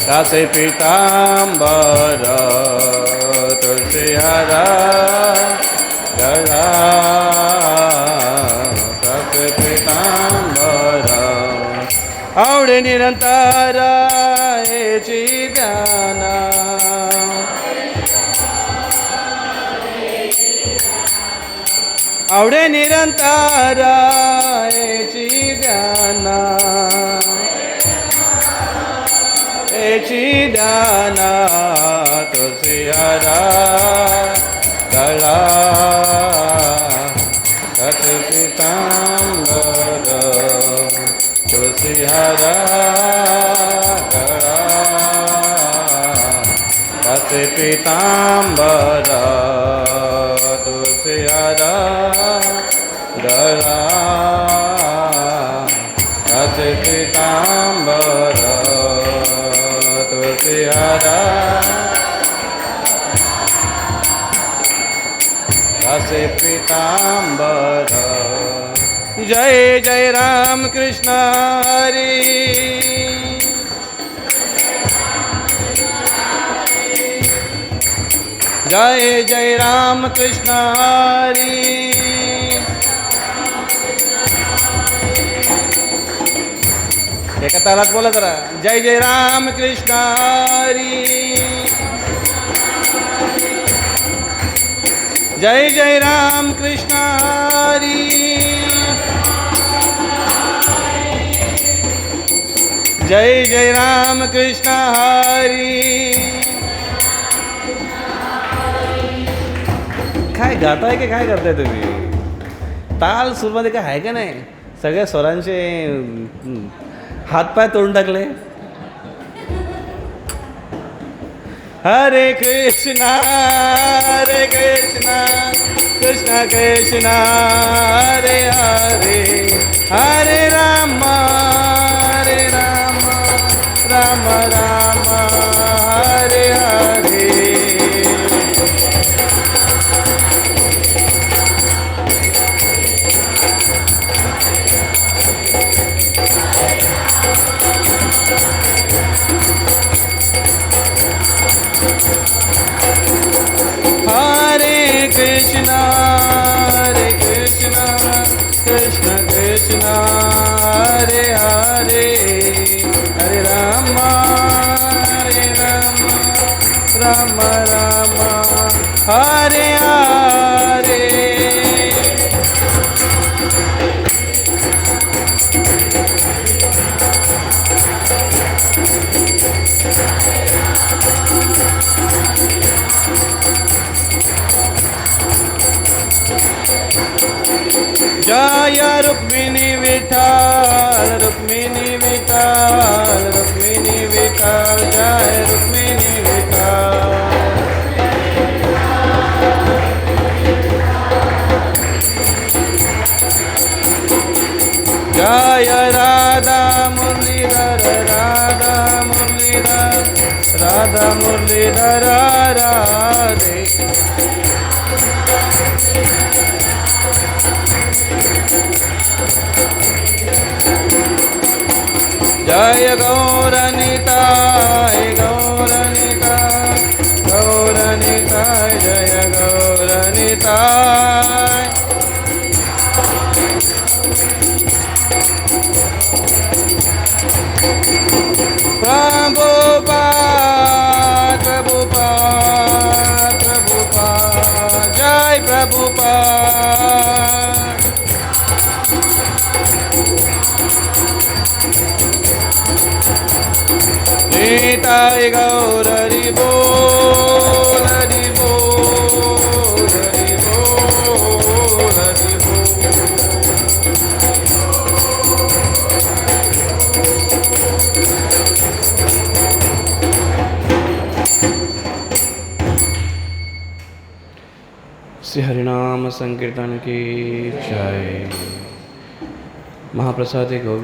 A: कासे पीतांबर, तुळसी हारा गळा कासे पीतांबर, आवडे निरंतर हेची ध्यान, आवडे निरंतर हेची ध्यान, घ्यायची ध्याना तुळशी हरा गळा कसे पितांबर तुळशी हरा गळा कसे पितांबर तुळशी हरा गळा कसे पितांबर तुळशी हरा कसे पितांबर जय जय राम कृष्ण हरी जय जय राम कृष्ण हरी एका तालात बोला जरा जय जय राम कृष्ण हरी जय जय राम कृष्ण हरी जय जय राम कृष्ण हरी काय गाताय की काय करताय तुम्ही ताल सुरमध्ये काय आहे का नाही सगळ्या स्वरांचे हातपाय तोडून टाकले हरे कृष्णा कृष्णा कृष्णा हरे हरे हरे राम राम राम हरे हरे हरे कृष्णा कृष्ण कृष्णा हरे हरे हरे राम राम राम हरे हरे जय रुक्मिणी विठ्ठल रुक्मिणी विठ्ठल रुक्मिणी विठ्ठल जय रुक्मिणी विठ्ठल जय राधा मुरलीधर राधा मुरलीधर राधा मुरलीधर राधे जय गौरनिताय गौरनिताय गौरनिताय जय गौरनिताय प्रभुपाद प्रभुपाद प्रभुपाद जय प्रभुपाद निताय गौर हरि बोल हरि बोल हरि बोल हरि बोल श्री हरिनाम संकीर्तन की जय महाप्रसाद गोविंद।